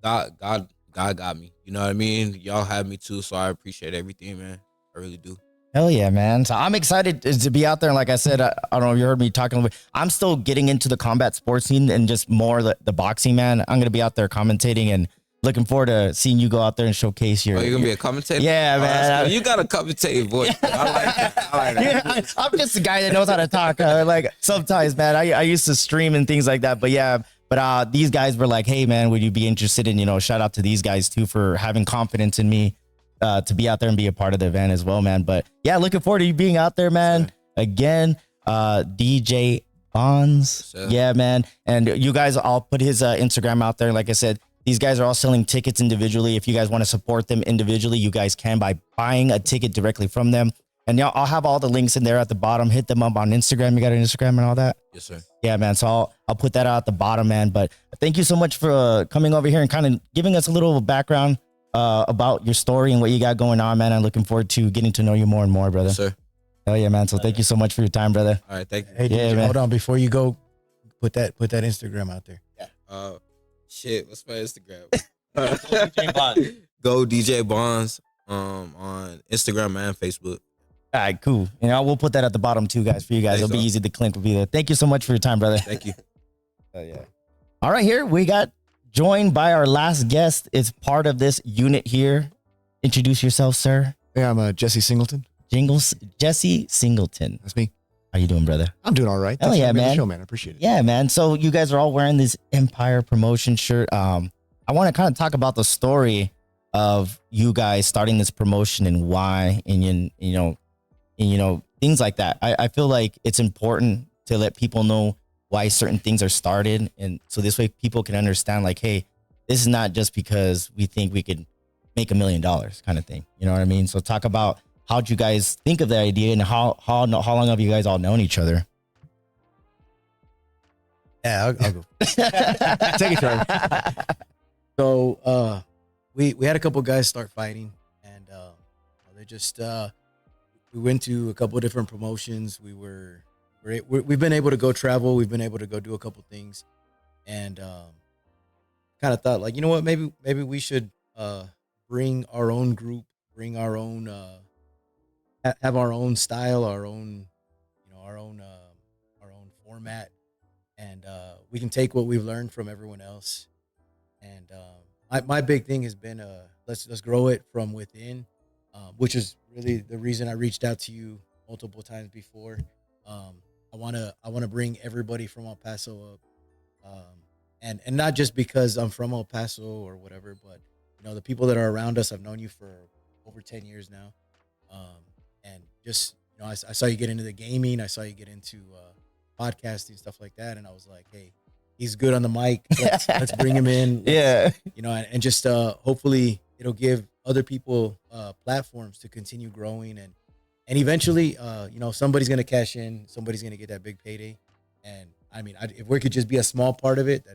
God got me. You know what I mean? Y'all have me too, so I appreciate everything, man. I really do. Hell yeah, man. So I'm excited to be out there. And like I said, I don't know if you heard me talking a little bit. I'm still getting into the combat sports scene and just more the boxing, man. I'm going to be out there commentating and looking forward to seeing you go out there and showcase your... Oh, you're going to be a commentator? Yeah, man. You got a commentating voice. I like that. Yeah, I'm just a guy that knows how to talk. Like sometimes, man, I used to stream and things like that. But yeah, these guys were like, hey, man, would you be interested in, shout out to these guys too for having confidence in me. To be out there and be a part of the event as well, man. But yeah, looking forward to you being out there, man. Again, DJ Bonds. Yeah, man. And you guys, I'll put his Instagram out there. Like I said, these guys are all selling tickets individually. If you guys want to support them individually, you guys can by buying a ticket directly from them. And I'll have all the links in there at the bottom. Hit them up on Instagram. You got an Instagram and all that? Yes, sir. Yeah, man. So I'll put that out at the bottom, man. But thank you so much for coming over here and kind of giving us a little background about your story and what you got going on, man. I'm looking forward to getting to know you more and more, brother. Yes, sir. Hell yeah, man. So thank you so much for your time, brother. All right, thank you. Hey, yeah, man. Hold on, before you go, put that Instagram out there. Yeah. Shit, what's my Instagram? DJ Bonds. Go DJ Bonds on Instagram and Facebook. All right, cool. We'll put that at the bottom too, guys, for you guys. Thanks, It'll be easy. The link will be there. Thank you so much for your time, brother. Thank you. Yeah. All right, here we got joined by our last guest. It's part of this unit here. Introduce yourself, sir. Yeah, I'm Jesse Singleton. Jesse Singleton. That's me. How you doing, brother? I'm doing all right. Hell Thanks yeah, for having me on man. the show, man. I appreciate it. Yeah, man. So you guys are all wearing this Empire promotion shirt. I want to kind of talk about the story of you guys starting this promotion and why, and things like that. I feel like it's important to let people know why certain things are started, and so this way people can understand, like, hey, this is not just because we think we could make $1 million kind of thing. You know what I mean? So talk about how'd you guys think of the idea and how long have you guys all known each other? Yeah, I'll go. Take it, Charlie. So we had a couple guys start fighting, and they just we went to a couple of different promotions. We've been able to go travel. We've been able to go do a couple things, and kind of thought, like, you know what, maybe we should bring our own group, bring our own have our own style, our own format, and we can take what we've learned from everyone else. And my big thing has been let's grow it from within, which is really the reason I reached out to you multiple times before. I want to bring everybody from El Paso up, and not just because I'm from El Paso or whatever, but the people that are around us. I've known you for over 10 years now, and just I saw you get into the gaming. I saw you get into podcasting, stuff like that, and I was like, hey, he's good on the mic. Let's bring him in. Yeah. And just hopefully it'll give other people platforms to continue growing, and eventually, somebody's gonna cash in, somebody's gonna get that big payday, and I mean, if we could just be a small part of it,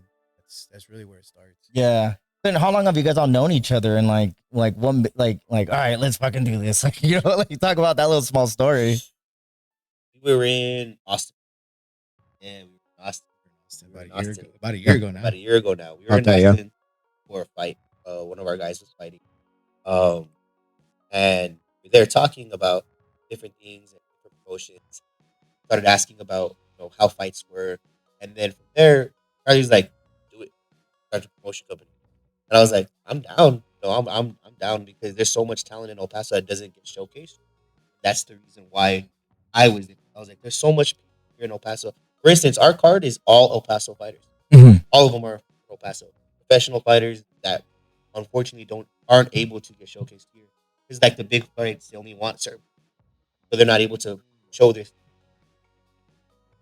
that's really where it starts. Yeah. Then how long have you guys all known each other? And like all right, let's fucking do this. Like, talk about that little small story. We were in Austin. Yeah, we were in Austin. About a year ago now. About a year ago now. We were About in that, yeah. Austin for a fight. One of our guys was fighting. And they're talking about different things and different promotions. Started asking about how fights were, and then from there, Charlie was like, "Do it, start a promotion company." And I was like, "I'm down. I'm down because there's so much talent in El Paso that doesn't get showcased. That's the reason why I was like, there's so much here in El Paso. For instance, our card is all El Paso fighters. Mhm. All of them are El Paso professional fighters that unfortunately aren't able to get showcased here. It's like the big fights they only want certain, so they're not able to show this.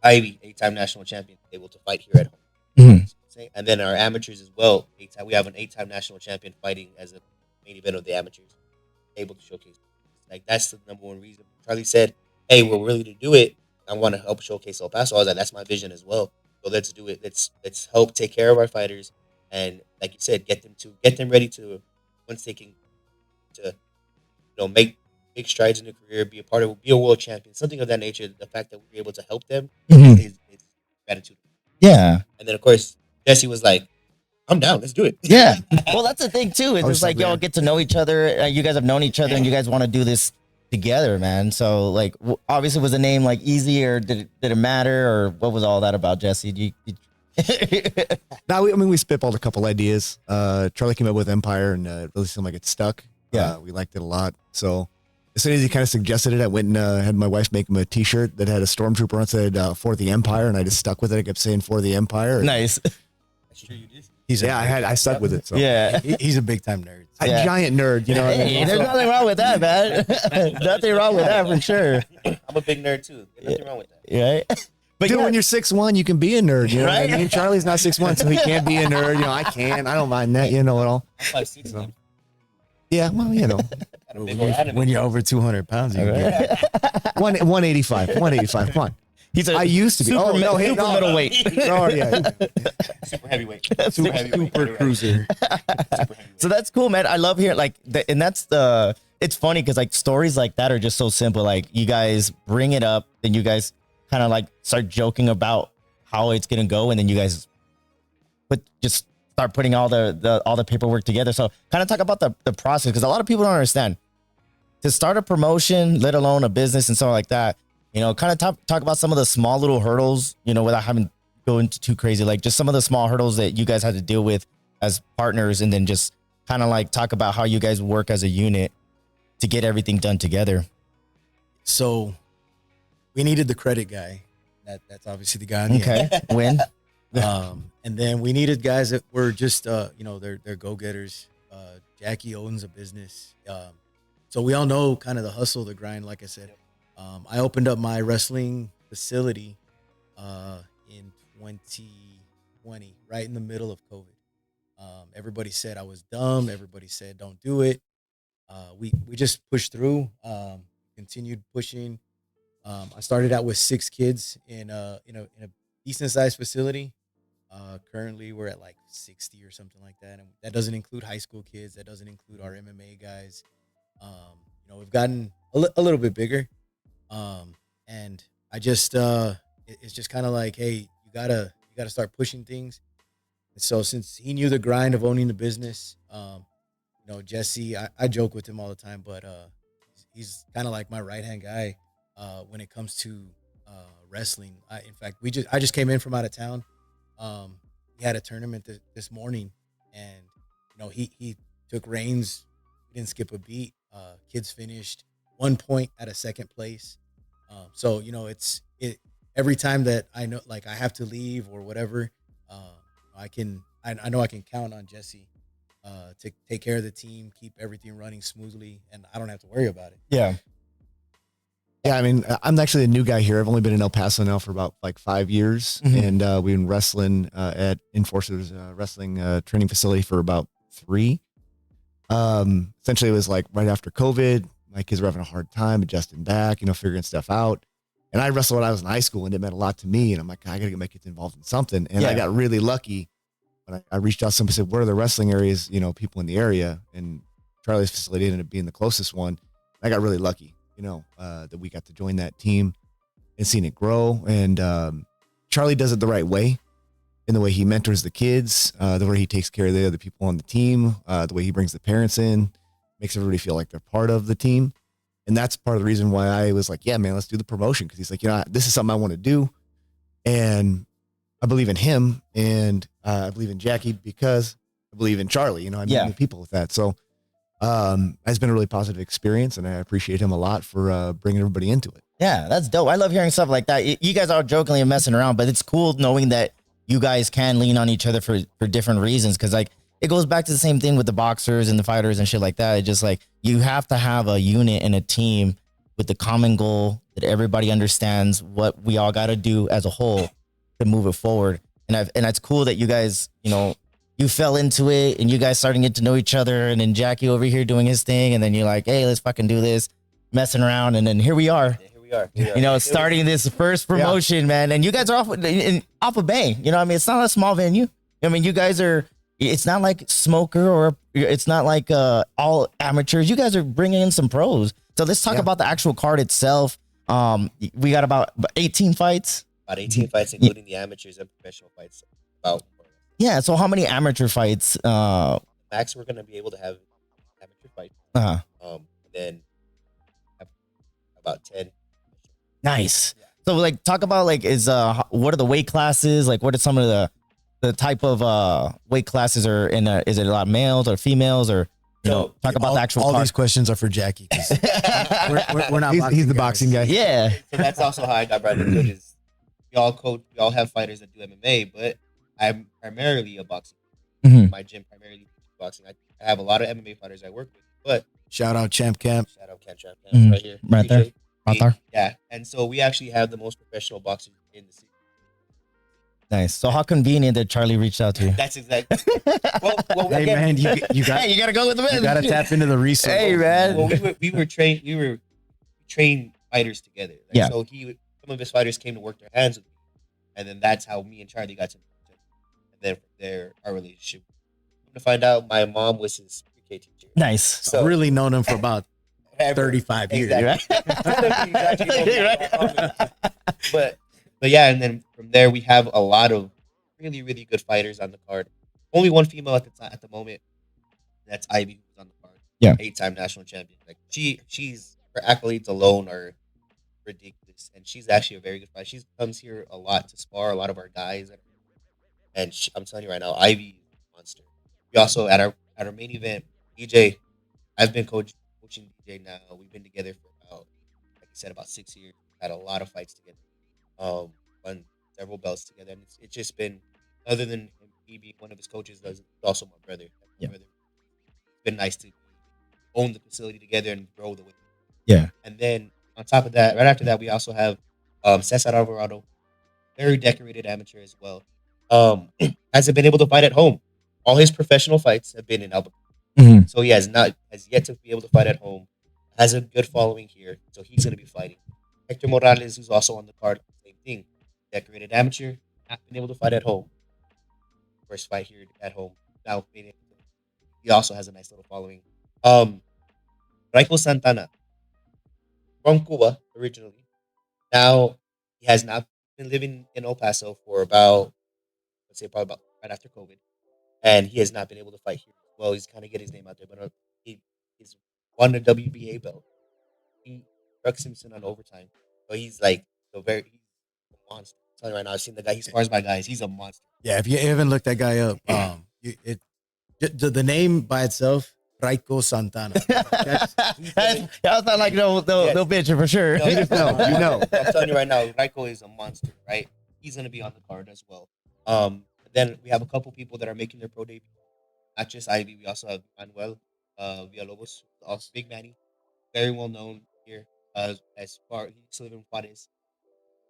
Ivy, 8-time national champion, able to fight here at home. Mhm. And then our amateurs as well. We have an 8-time national champion fighting as a main event of the amateurs, able to showcase. Like that's the number one reason. Charlie said, "Hey, we're willing to do it. I want to help showcase El Paso." I was like, "That's my vision as well. So let's do it. Let's help take care of our fighters, and like you said, get them ready to once they can to make big strides in their career, be a world champion, something of that nature. The fact that we're able to help them Mhm. is gratitude. Yeah. And then of course Jesse was like, "I'm down. Let's do it." Yeah. Well, that's the thing too. It's I was just like y'all there. get to know each other. You guys have known each other, and you guys want to do this together, man. So, like, obviously, was the name like easy, or did it matter, or what was all that about, Jesse? Now, we spitballed a couple ideas. Charlie came up with Empire, and it really seemed like it stuck. Yeah. We liked it a lot. So as soon as he kind of suggested it, I went and had my wife make him a T-shirt that had a stormtrooper on it that said "For the Empire," and I just stuck with it. I kept saying "For the Empire." Nice. That's true, you did. I stuck with it. So Yeah. He's a big time nerd. a Yeah. giant nerd, you know. What I Hey, mean? there's nothing wrong with that, man. Nothing wrong with that for sure. I'm a big nerd too. There's nothing wrong with that. Right? But Dude, yeah, when you're 6'1", you can be a nerd. You know Right? what I mean? Charlie's not 6'1", so he can't be a nerd. I can. I don't mind that. You know it all. I'm 5'6". So- I'm Yeah, well, got a big old anime. When you're over 200 pounds, you can get 185. 185. Come on. he's a I used to be. super, no, super no. middleweight. Oh yeah. Super heavyweight. Super heavyweight. super cruiser. Super heavyweight. So that's cool, man. I love hearing and that's it's funny because like stories like that are just so simple. Like you guys bring it up, then you guys kind of like start joking about how it's gonna go, and then you guys just start putting all the paperwork together. So kind of talk about the process, because a lot of people don't understand to start a promotion, let alone a business and something like that. Kind of talk about some of the small little hurdles, without having to go into too crazy, like just some of the small hurdles that you guys had to deal with as partners, and then just kind of like talk about how you guys work as a unit to get everything done together. So we needed the credit guy. That's obviously the guy on the Okay. end. Win. And then we needed guys that were just they're go-getters. Jackie owns a business. So we all know kind of the hustle, the grind, like I said. I opened up my wrestling facility in 2020, right in the middle of COVID. Everybody said I was dumb. Everybody said don't do it. We just pushed through, continued pushing. I started out with 6 kids in a decent sized facility. Currently we're at like 60 or something like that, and that doesn't include high school kids. That doesn't include our MMA guys. We've gotten a little bit bigger, and I just it's just kind of like, hey, you gotta start pushing things. And so since he knew the grind of owning the business, Jesse, I joke with him all the time, but he's kind of like my right hand guy when it comes to wrestling. In fact, I just came in from out of town. He had a tournament this morning, and he took reins. He didn't skip a beat. Kids finished 1 point at a second place. So it's every time that I know like I have to leave or whatever, I know I can count on Jesse to take care of the team, keep everything running smoothly, and I don't have to worry about it. Yeah. Yeah, I'm actually a new guy here. I've only been in El Paso now for about like 5 years, Mhm. and we've been wrestling at Enforcers Wrestling Training Facility for about 3. Essentially, it was like right after COVID. My kids were having a hard time adjusting back, figuring stuff out. And I wrestled when I was in high school, and it meant a lot to me. And I'm like, I gotta get my kids involved in something. And I Yeah. got really lucky when I reached out to somebody, said, "What are the wrestling areas? People in the area." And Charlie's facility ended up being the closest one. I got really lucky, that we got to join that team and seen it grow. And Charlie does it the right way. in the way he mentors the kids, the way he takes care of the other people on the team, the way he brings the parents in, makes everybody feel like they're part of the team. And that's part of the reason why I was like, yeah, man, let's do the promotion. Cause he's like, this is something I want to do. And I believe in him, and I believe in Jackie because I believe in Charlie. I meet new people with that. So it's been a really positive experience, and I appreciate him a lot for bringing everybody into it. Yeah, that's dope. I love hearing stuff like that. You guys are jokingly messing around, but it's cool knowing that you guys can lean on each other for different reasons. Cause like it goes back to the same thing with the boxers and the fighters and shit like that. It's just like you have to have a unit and a team with the common goal that everybody understands what we all got to do as a whole to move it forward. And it's cool that you guys, you fell into it and you guys starting to get to know each other, and then Jackie over here doing his thing, and then you're like, hey, let's fucking do this, messing around, and then here we are. Yeah, here we are. Starting this first promotion, man, and you guys are off a bang. It's not a small venue. I mean, you guys are. It's not like Smoker, or it's not like all amateurs. You guys are bringing in some pros. So let's talk about the actual card itself. We got about 18 fights. About 18 fights, including the amateurs and professional fights. Yeah. So how many amateur fights? Max, we're gonna be able to have amateur fights. Then have about 10. Nice. Yeah. So like, talk about like, what are the weight classes? Like, what are some of the type of weight classes are in? Is it a lot of males or females, or talk about the actual all card. These questions are for Jackie. We're not. He's the boxing guy. Yeah. So that's also how I got brought into it. Is we all have fighters that do MMA, but I'm primarily a boxer. Mm-hmm. My gym primarily boxing. I have a lot of MMA fighters I work with, but shout out Champ Camp. Champ Camp right here, right there. Right there. Yeah, and so we actually have the most professional boxers in the city. Nice. So how convenient that Charlie reached out to you. That's exactly. Well, hey again, man, you got. Hey, you gotta go with the man. You gotta tap into the resources. Hey man. Well, we were trained fighters together. Like, yeah. So some of his fighters came to work their hands with me, and then that's how me and Charlie got to know each other. And then from there, our relationship. To find out, my mom was his pre-K teacher. Nice. So I've really known him for about 35 years. Exactly. But yeah, and then from there we have a lot of really, really good fighters on the card. Only one female at the moment. That's Ivy, who's on the card. Yeah. 8-time national champion. Like she's her accolades alone are ridiculous, and she's actually a very good fighter. She comes here a lot to spar a lot of our guys, and I'm telling you right now, Ivy is a monster. We also at our main event, DJ. I've been coaching DJ now. We've been together for about, like I said, about 6 years. We've had a lot of fights together. Won several belts together, and it's just been, other than me being one of his coaches, it's also my brother. Yeah. It's been nice to own the facility together and grow the way. Yeah. And then on top of that, right after that, we also have Cesar Alvarado, very decorated amateur as well. Hasn't been able to fight at home. All his professional fights have been in Albuquerque. Mm-hmm. So he has yet to be able to fight at home. Has a good following here, so he's going to be fighting. Hector Morales, who's also on the card, same thing. Decorated amateur, not been able to fight at home. First fight here at home. Now he also has a nice little following. Raico Santana, from Cuba originally. Now he has not been living in El Paso for about, let's say, probably about right after COVID, and he has not been able to fight here. Well, he's kind of getting his name out there, but he's won a WBA belt. He struck Simpson on overtime, so he's like he's a monster. I'm telling you right now, I've seen the guy. He spars my guys. He's a monster. Yeah, if you haven't looked that guy up, the name by itself, Raico Santana. That's not like no bitch for sure. No, you know. I'm telling you right now, Raico is a monster. Right, he's gonna be on the card as well. Then we have a couple people that are making their pro debut. Not just Ivy, we also have Manuel Villalobos, also Big Manny, very well known here. As far he used to live in Juarez.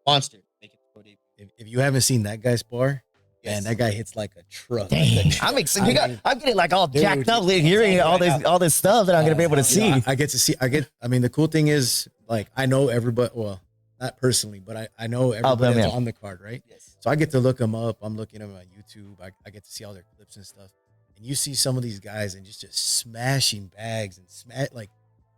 Monster making the pro debut. If you haven't seen that guy spar, Yes. man, that guy hits like a truck. Dang, I'm excited. I'm getting like all jacked up hearing all this stuff that I'm gonna be able to see. I get to see. I mean, the cool thing is, like, I know everybody. Well, not personally, but I know everybody that's on the card, right? Yes. So I get to look them up. I'm looking at them on YouTube. I get to see all their clips and stuff. And you see some of these guys and just smashing bags and like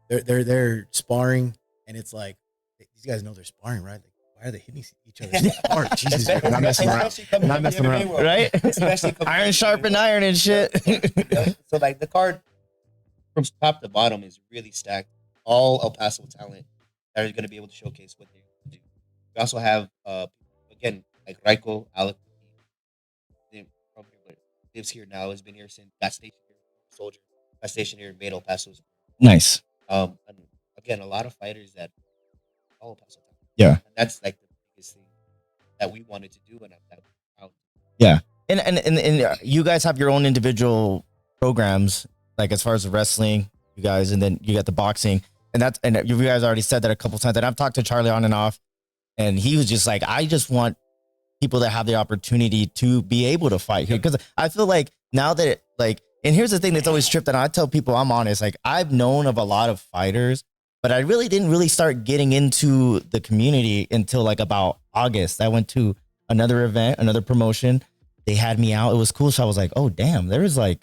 they're sparring, and it's like these guys know they're sparring, right? Like, why are they hitting each other so hard? Jesus, Especially- Not messing around. especially coming Not from the messing MMA around. world. Right? Especially coming Iron from the sharpen MMA world. iron and shit. Yeah. So like the card from top to bottom is really stacked. All El Paso talent that are going to be able to showcase what they do. We also have again like Raiko, Alec, from here, but lives here now. Has been here since got stationed here, soldier got stationed here, made El Paso. Nice. And again, a lot of fighters that all El Paso talent. Yeah. And that's like the biggest thing that we wanted to do, and I'm proud. And you guys have your own individual programs, like as far as the wrestling, you guys, and then you got the boxing, and you guys already said that a couple times. And I've talked to Charlie on and off, and he was just like, I just want people that have the opportunity to be able to fight here, because I feel like now that and here's the thing that's always tripped, and I tell people, I'm honest, like I've known of a lot of fighters, but I really didn't really start getting into the community until like about August. I went to another event, another promotion. They had me out. It was cool. So I was like, oh damn, there's like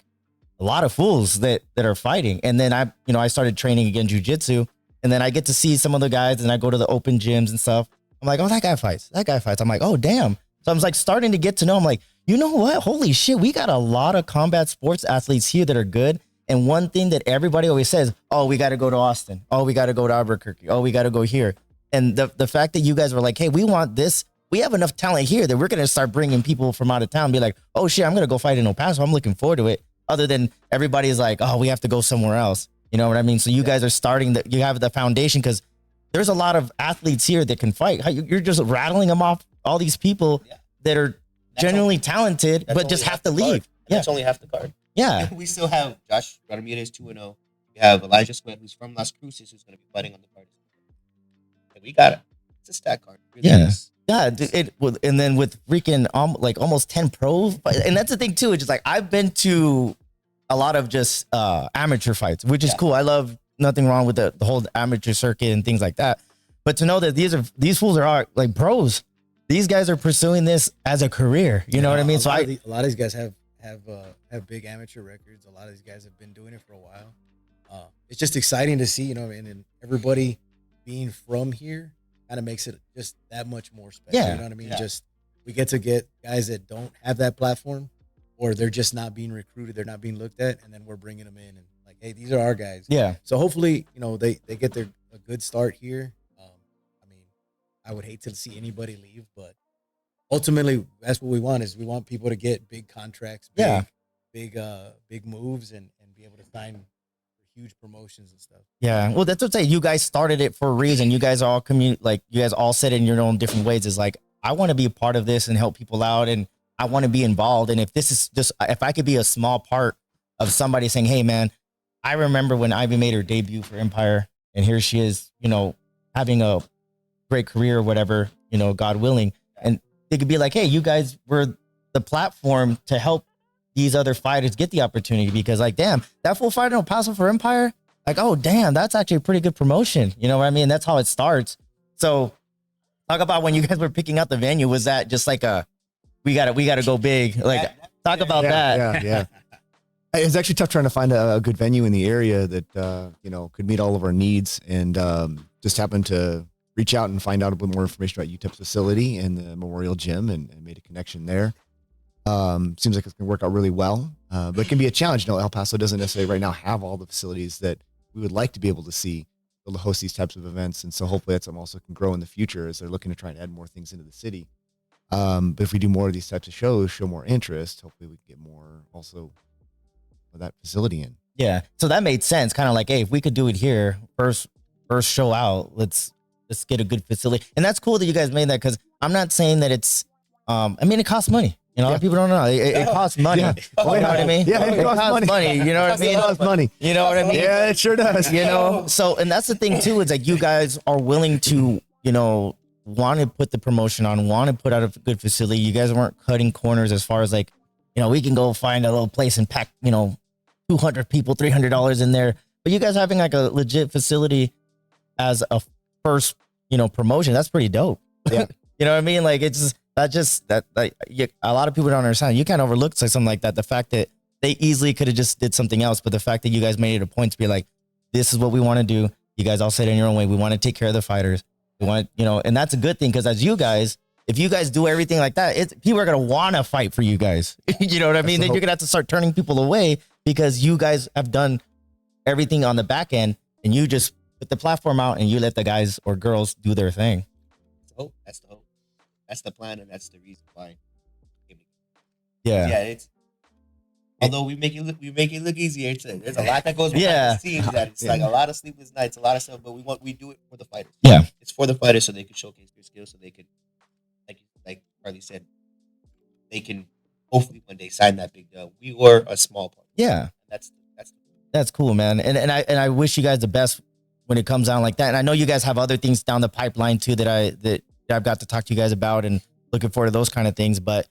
a lot of fools that are fighting. And then I started training again jujitsu, and then I get to see some of the guys, and I go to the open gyms and stuff. I'm like, oh, that guy fights. I'm like, oh damn. So I'm like starting to get to know. I'm like, you know what? Holy shit, we got a lot of combat sports athletes here that are good. And one thing that everybody always says, oh, we got to go to Austin. Oh, we got to go to Albuquerque. Oh, we got to go here. And the fact that you guys were like, hey, we want this. We have enough talent here that we're going to start bringing people from out of town, be like, oh shit, I'm going to go fight in El Paso. I'm looking forward to it. Other than everybody's like, oh, we have to go somewhere else. You know what I mean? So you guys are starting you have the foundation, because there's a lot of athletes here that can fight. You're just rattling them off, all these people that are genuinely talented, but just have to leave. Yeah. That's only half the card. Yeah. We still have Josh Ramirez 2-0. We have Elijah Sweat, who's from Las Cruces, who's going to be fighting on the card. And we got it. It's a stack card. It really Yeah. is. Yeah, and then with freaking like almost 10 pros, and that's the thing too. It's just like I've been to a lot of just amateur fights, which is cool. I love, nothing wrong with the whole amateur circuit and things like that. But to know that these fools are like pros, these guys are pursuing this as a career. You know what I mean? So a lot of these guys have big amateur records. A lot of these guys have been doing it for a while. It's just exciting to see, you know, and everybody being from here kind of makes it just that much more special. Yeah. You know what I mean? Yeah. Just we get to get guys that don't have that platform, or they're just not being recruited, they're not being looked at, and then we're bringing them in and like, hey, these are our guys. yeah, So hopefully, you know, they get a good start here. I mean, I would hate to see anybody leave, but ultimately, that's what we want. Is we want people to get big contracts, big moves, and be able to sign huge promotions and stuff. yeah. Well, that's what I'm saying. You guys started it for a reason. You guys all you guys all said it in your own different ways. Is like, I want to be a part of this and help people out, and I want to be involved. And if this is just, if I could be a small part of somebody saying, hey man, I remember when Ivy made her debut for Empire, and here she is, you know, having a great career or whatever, you know, God willing. And they could be like, hey, you guys were the platform to help these other fighters get the opportunity, because like, damn, that full fight in El Paso for Empire, like, oh damn, that's actually a pretty good promotion. You know what I mean? That's how it starts. So talk about when you guys were picking out the venue. Was that just like we gotta go big? Like, talk about that. Yeah. It's actually tough trying to find a good venue in the area that you know, could meet all of our needs, and just happened to reach out and find out a bit more information about UTEP's facility and the Memorial Gym, and made a connection there. Seems like it's gonna work out really well, but it can be a challenge. No, El Paso doesn't necessarily right now have all the facilities that we would like to be able to see, able to host these types of events, and so hopefully that's something also can grow in the future as they're looking to try and add more things into the city. But if we do more of these types of shows, show more interest, hopefully we can get more also of that facility in. Yeah. So that made sense. Kind of like, hey, if we could do it here, first show out, let's get a good facility. And that's cool that you guys made that, because I'm not saying that it's I mean, it costs money. You know, people don't know. It costs money. Yeah. You know what I mean? Yeah, it costs money. You know what I mean? It costs money. You know what I mean? Yeah, it sure does. You know, so, and that's the thing too, is like, you guys are willing to, you know, want to put the promotion on, want to put out a good facility. You guys weren't cutting corners as far as like, you know, we can go find a little place and pack, you know, 200 people, $300 in there. But you guys having like a legit facility as a first, you know, promotion, that's pretty dope. Yeah. You know what I mean? Like, it's that like, a lot of people don't understand. You can't overlook something like that. The fact that they easily could have just did something else, but the fact that you guys made it a point to be like, this is what we want to do. You guys all said it in your own way. We want to take care of the fighters. We want to be involved. And if this is just, if I could be a small part of somebody saying, hey man, I remember when Ivy made her debut for Empire, and here she is, you know, having a great career. Like, that's actually a pretty good promotion. You know what I mean? So We want, and that's a good thing because as you guys, if you guys do everything like that, people are gonna want to fight for you guys. You know what I mean? Then you're gonna have to start turning people away because you guys have done everything on the back end, and you just put the platform out and you let the guys or girls do their thing. That's the hope. That's the plan, and that's the reason why. Yeah. It's although we make it look easier. There's a lot that goes behind the scenes. That it's like a lot of sleepless nights, a lot of stuff. But we do it for the fighters. Yeah, it's for the fighters so they can showcase their skills, so they can, like Harley said, they can hopefully one day sign that big deal. We were a small part. Yeah, that's cool, man. And I wish you guys the best when it comes down like that. And I know you guys have other things down the pipeline too that I've got to talk to you guys about, and looking forward to those kind of things. But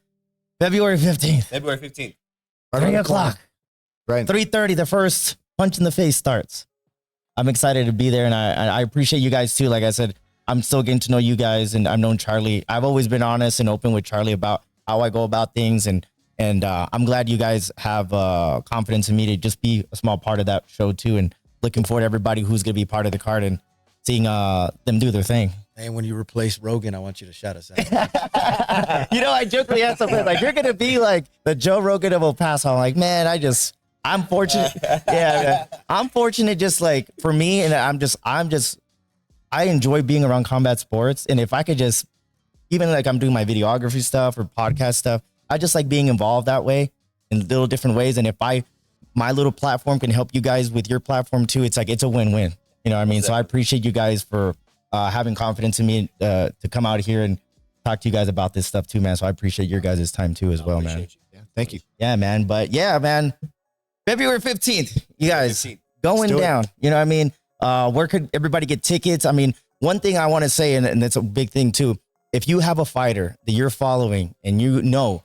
February 15th. 3 o'clock. Right. 3:30, the first punch in the face starts. I'm excited to be there, and I appreciate you guys too. Like I said, I'm still getting to know you guys, and I've known Charlie. I've always been honest and open with Charlie about how I go about things, and I'm glad you guys have confidence in me to just be a small part of that show too, and looking forward to everybody who's going to be part of the card and seeing them do their thing. And when you replace Rogan, I want you to shout us out. I jokingly asked something like, you're going to be like the Joe Rogan of El Paso. I'm like, man, I'm fortunate. Yeah, I'm fortunate just like for me. And I enjoy being around combat sports. And if I could just, even like I'm doing my videography stuff or podcast stuff, I just like being involved that way in little different ways. And if my little platform can help you guys with your platform too, it's a win-win. You know what I mean? Exactly. So I appreciate you guys for having confidence in me to come out here and talk to you guys about this stuff too, man. So I appreciate your guys' time too as well, man. Yeah, thank you. Yeah, man. But yeah, man, February 15th, you guys going down. You know what I mean? Where could everybody get tickets? I mean, one thing I want to say, and that's a big thing too, if you have a fighter that you're following and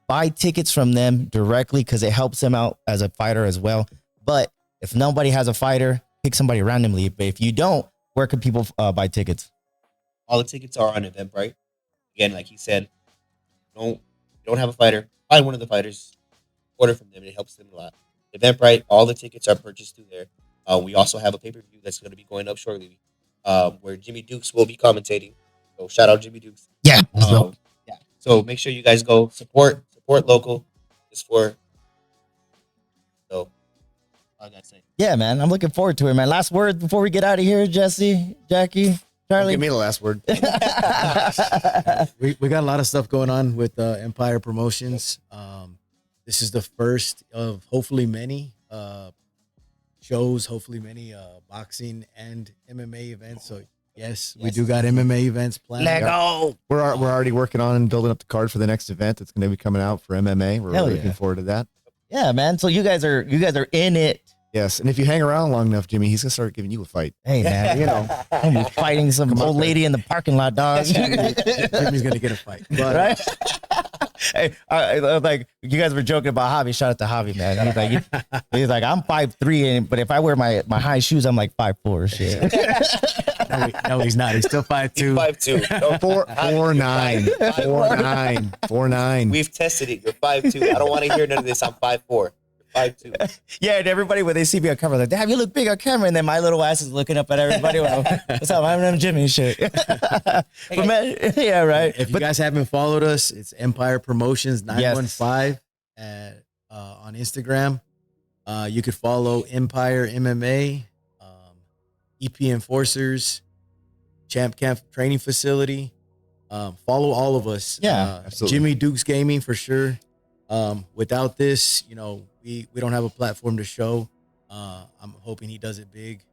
buy tickets from them directly because it helps them out as a fighter as well. But if nobody has a fighter, pick somebody randomly. But if you don't, where can people buy tickets? All the tickets are on Eventbrite. Again, like he said, you don't have a fighter, find one of the fighters, order from them. It helps them a lot. Eventbrite, all the tickets are purchased through there. We also have a pay-per-view that's going to be going up shortly, where Jimmy Dukes will be commentating. So shout out Jimmy Dukes. Yeah. So make sure you guys go support local. Just for I gotta say. Yeah, man. I'm looking forward to it, man. Last word before we get out of here, Jesse, Jackie, Charlie. Give me the last word. We got a lot of stuff going on with Empire Promotions. This is the first of hopefully many shows, hopefully many boxing and MMA events. So yes, we do got MMA events planned. Let go. We're already working on building up the card for the next event that's going to be coming out for MMA. We're really looking forward to that. Yeah, man. So you guys are in it. Yes, and if you hang around long enough, Jimmy, he's gonna start giving you a fight. Hey, man, I'm fighting some old lady in the parking lot, dog. Jimmy's gonna get a fight, but, right? Hey, like you guys were joking about Javi. Shout out to Javi, man. He's like, I'm 5'3", but if I wear my high shoes, I'm like 5'4". Shit. No, he's not. He's still 5'2". 5'2". 4'9". We've tested it. You're 5'2". I don't want to hear none of this. I'm 5'4". 5'2". Yeah, and everybody when they see me on camera, like, damn, you look big on camera, and then my little ass is looking up at everybody. What's up? I'm Jimmy and shit. But man, yeah, right. If you guys haven't followed us, it's Empire Promotions 915 on Instagram. You could follow Empire MMA, EP Enforcers, Champ Camp Training Facility. Follow all of us. Yeah, absolutely. Jimmy Dukes Gaming for sure. Without this, we don't have a platform to show. I'm hoping he does it big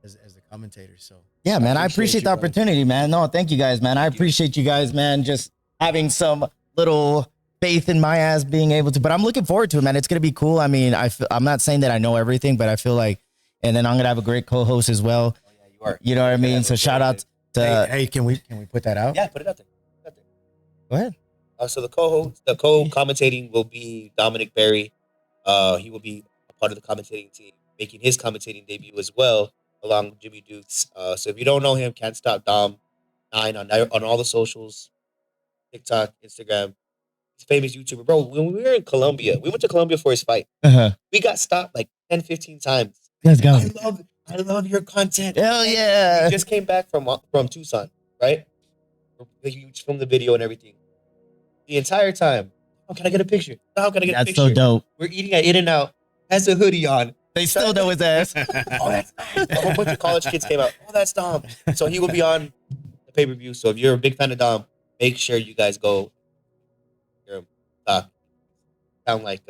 as the commentator. So yeah, man, I appreciate the opportunity, man. No, thank you guys, man. I appreciate you guys, man, just having some little faith in my ass being able to. But I'm looking forward to it, man. It's gonna be cool. I mean, I'm not saying that I know everything, but I feel like, and then I'm gonna have a great co-host as well. Oh, yeah, you are. You know what I mean? So shout out to. Hey, can we put that out? Yeah, put it out there. Go ahead. So the co-commentating will be Dominic Berry. He will be a part of the commentating team, making his commentating debut as well, along with Jimmy Dukes. So if you don't know him, Can't Stop Dom 9 on all the socials, TikTok, Instagram. He's a famous YouTuber. Bro, when we were in Colombia, we went to Colombia for his fight. Uh-huh. We got stopped like 10, 15 times. Let's go. I love your content. Hell yeah. We just came back from Tucson, right? You filmed the video and everything. The entire time, how can I get a picture? How can I get a That's picture? so dope. We're eating at In-N-Out. Has a hoodie on. They still know his ass. Oh, that's nice. A whole bunch of college kids came out. Oh, that's Dom. So he will be on the pay-per-view. So if you're a big fan of Dom, make sure you guys go hear him talk. Sound like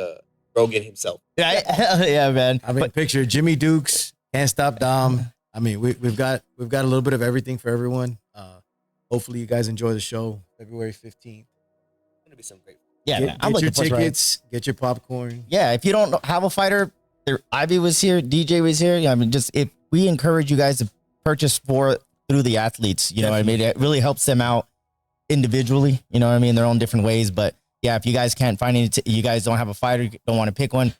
Rogan himself. Right? Hell yeah, man. I mean, picture Jimmy Dukes, Can't Stop Dom. I mean, we've got a little bit of everything for everyone. Hopefully, you guys enjoy the show. February 15th. It's gonna be some great. Yeah, Get, man. I'm get your looking for tickets. Get your popcorn. Yeah, if you don't have a fighter, Ivy was here, DJ was here. I mean, just if we encourage you guys to purchase through the athletes, you know what I mean? It really helps them out individually, you know what I mean, in their own different ways. But yeah, if you guys can't find any, you guys don't have a fighter, don't want to pick one,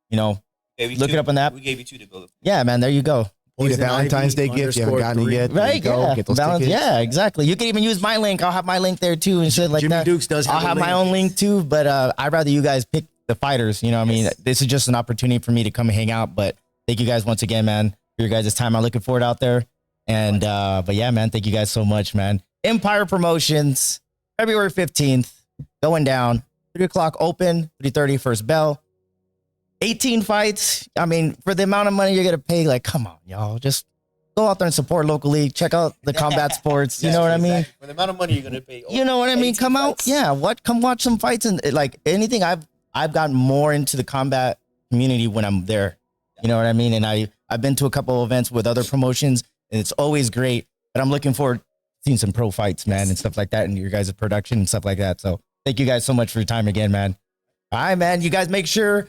you know, look it up on that. We gave you 2 to go. Yeah, man, there you go. Need a Poison Valentine's Day Ivy gift. You haven't gotten it yet. Right, There you go. yeah. Get those tickets. Yeah, exactly. You can even use my link. I'll have my link there too and shit like Jimmy that. Dukes does have I'll have my own link too, but I'd rather you guys pick the fighters. You know what I mean? This is just an opportunity for me to come and hang out. But thank you guys once again, man, for your guys' time. I'm looking forward out there. And but yeah, man, thank you guys so much, man. Empire Promotions, February 15th, going down. 3 o'clock open, 3:30 first bell. 18 fights. I mean, for the amount of money you're gonna pay, like, come on, y'all. Just go out there and support locally. Check out the combat sports. You know what I mean? For the amount of money you're gonna pay. You know what I mean? 18 Come out. fights. Yeah. Come watch some fights and like anything. I've gotten more into the combat community when I'm there. You know what I mean? And I've been to a couple of events with other promotions and it's always great. But I'm looking forward to seeing some pro fights, man, and stuff like that, and your guys' production and stuff like that. So thank you guys so much for your time again, man. All right, man. You guys make sure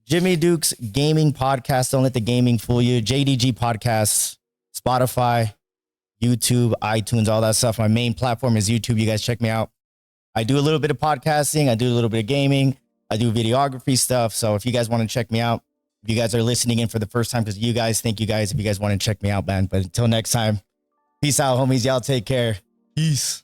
Jimmy Duke's Gaming Podcast. Don't let the gaming fool you. JDG Podcast, Spotify, YouTube, iTunes, all that stuff. My main platform is YouTube. You guys check me out. I do a little bit of podcasting. I do a little bit of gaming. I do videography stuff. So if you guys want to check me out, if you guys are listening in for the first time, because you guys, thank you guys. If you guys want to check me out, man. But until next time, peace out, homies. Y'all take care. Peace.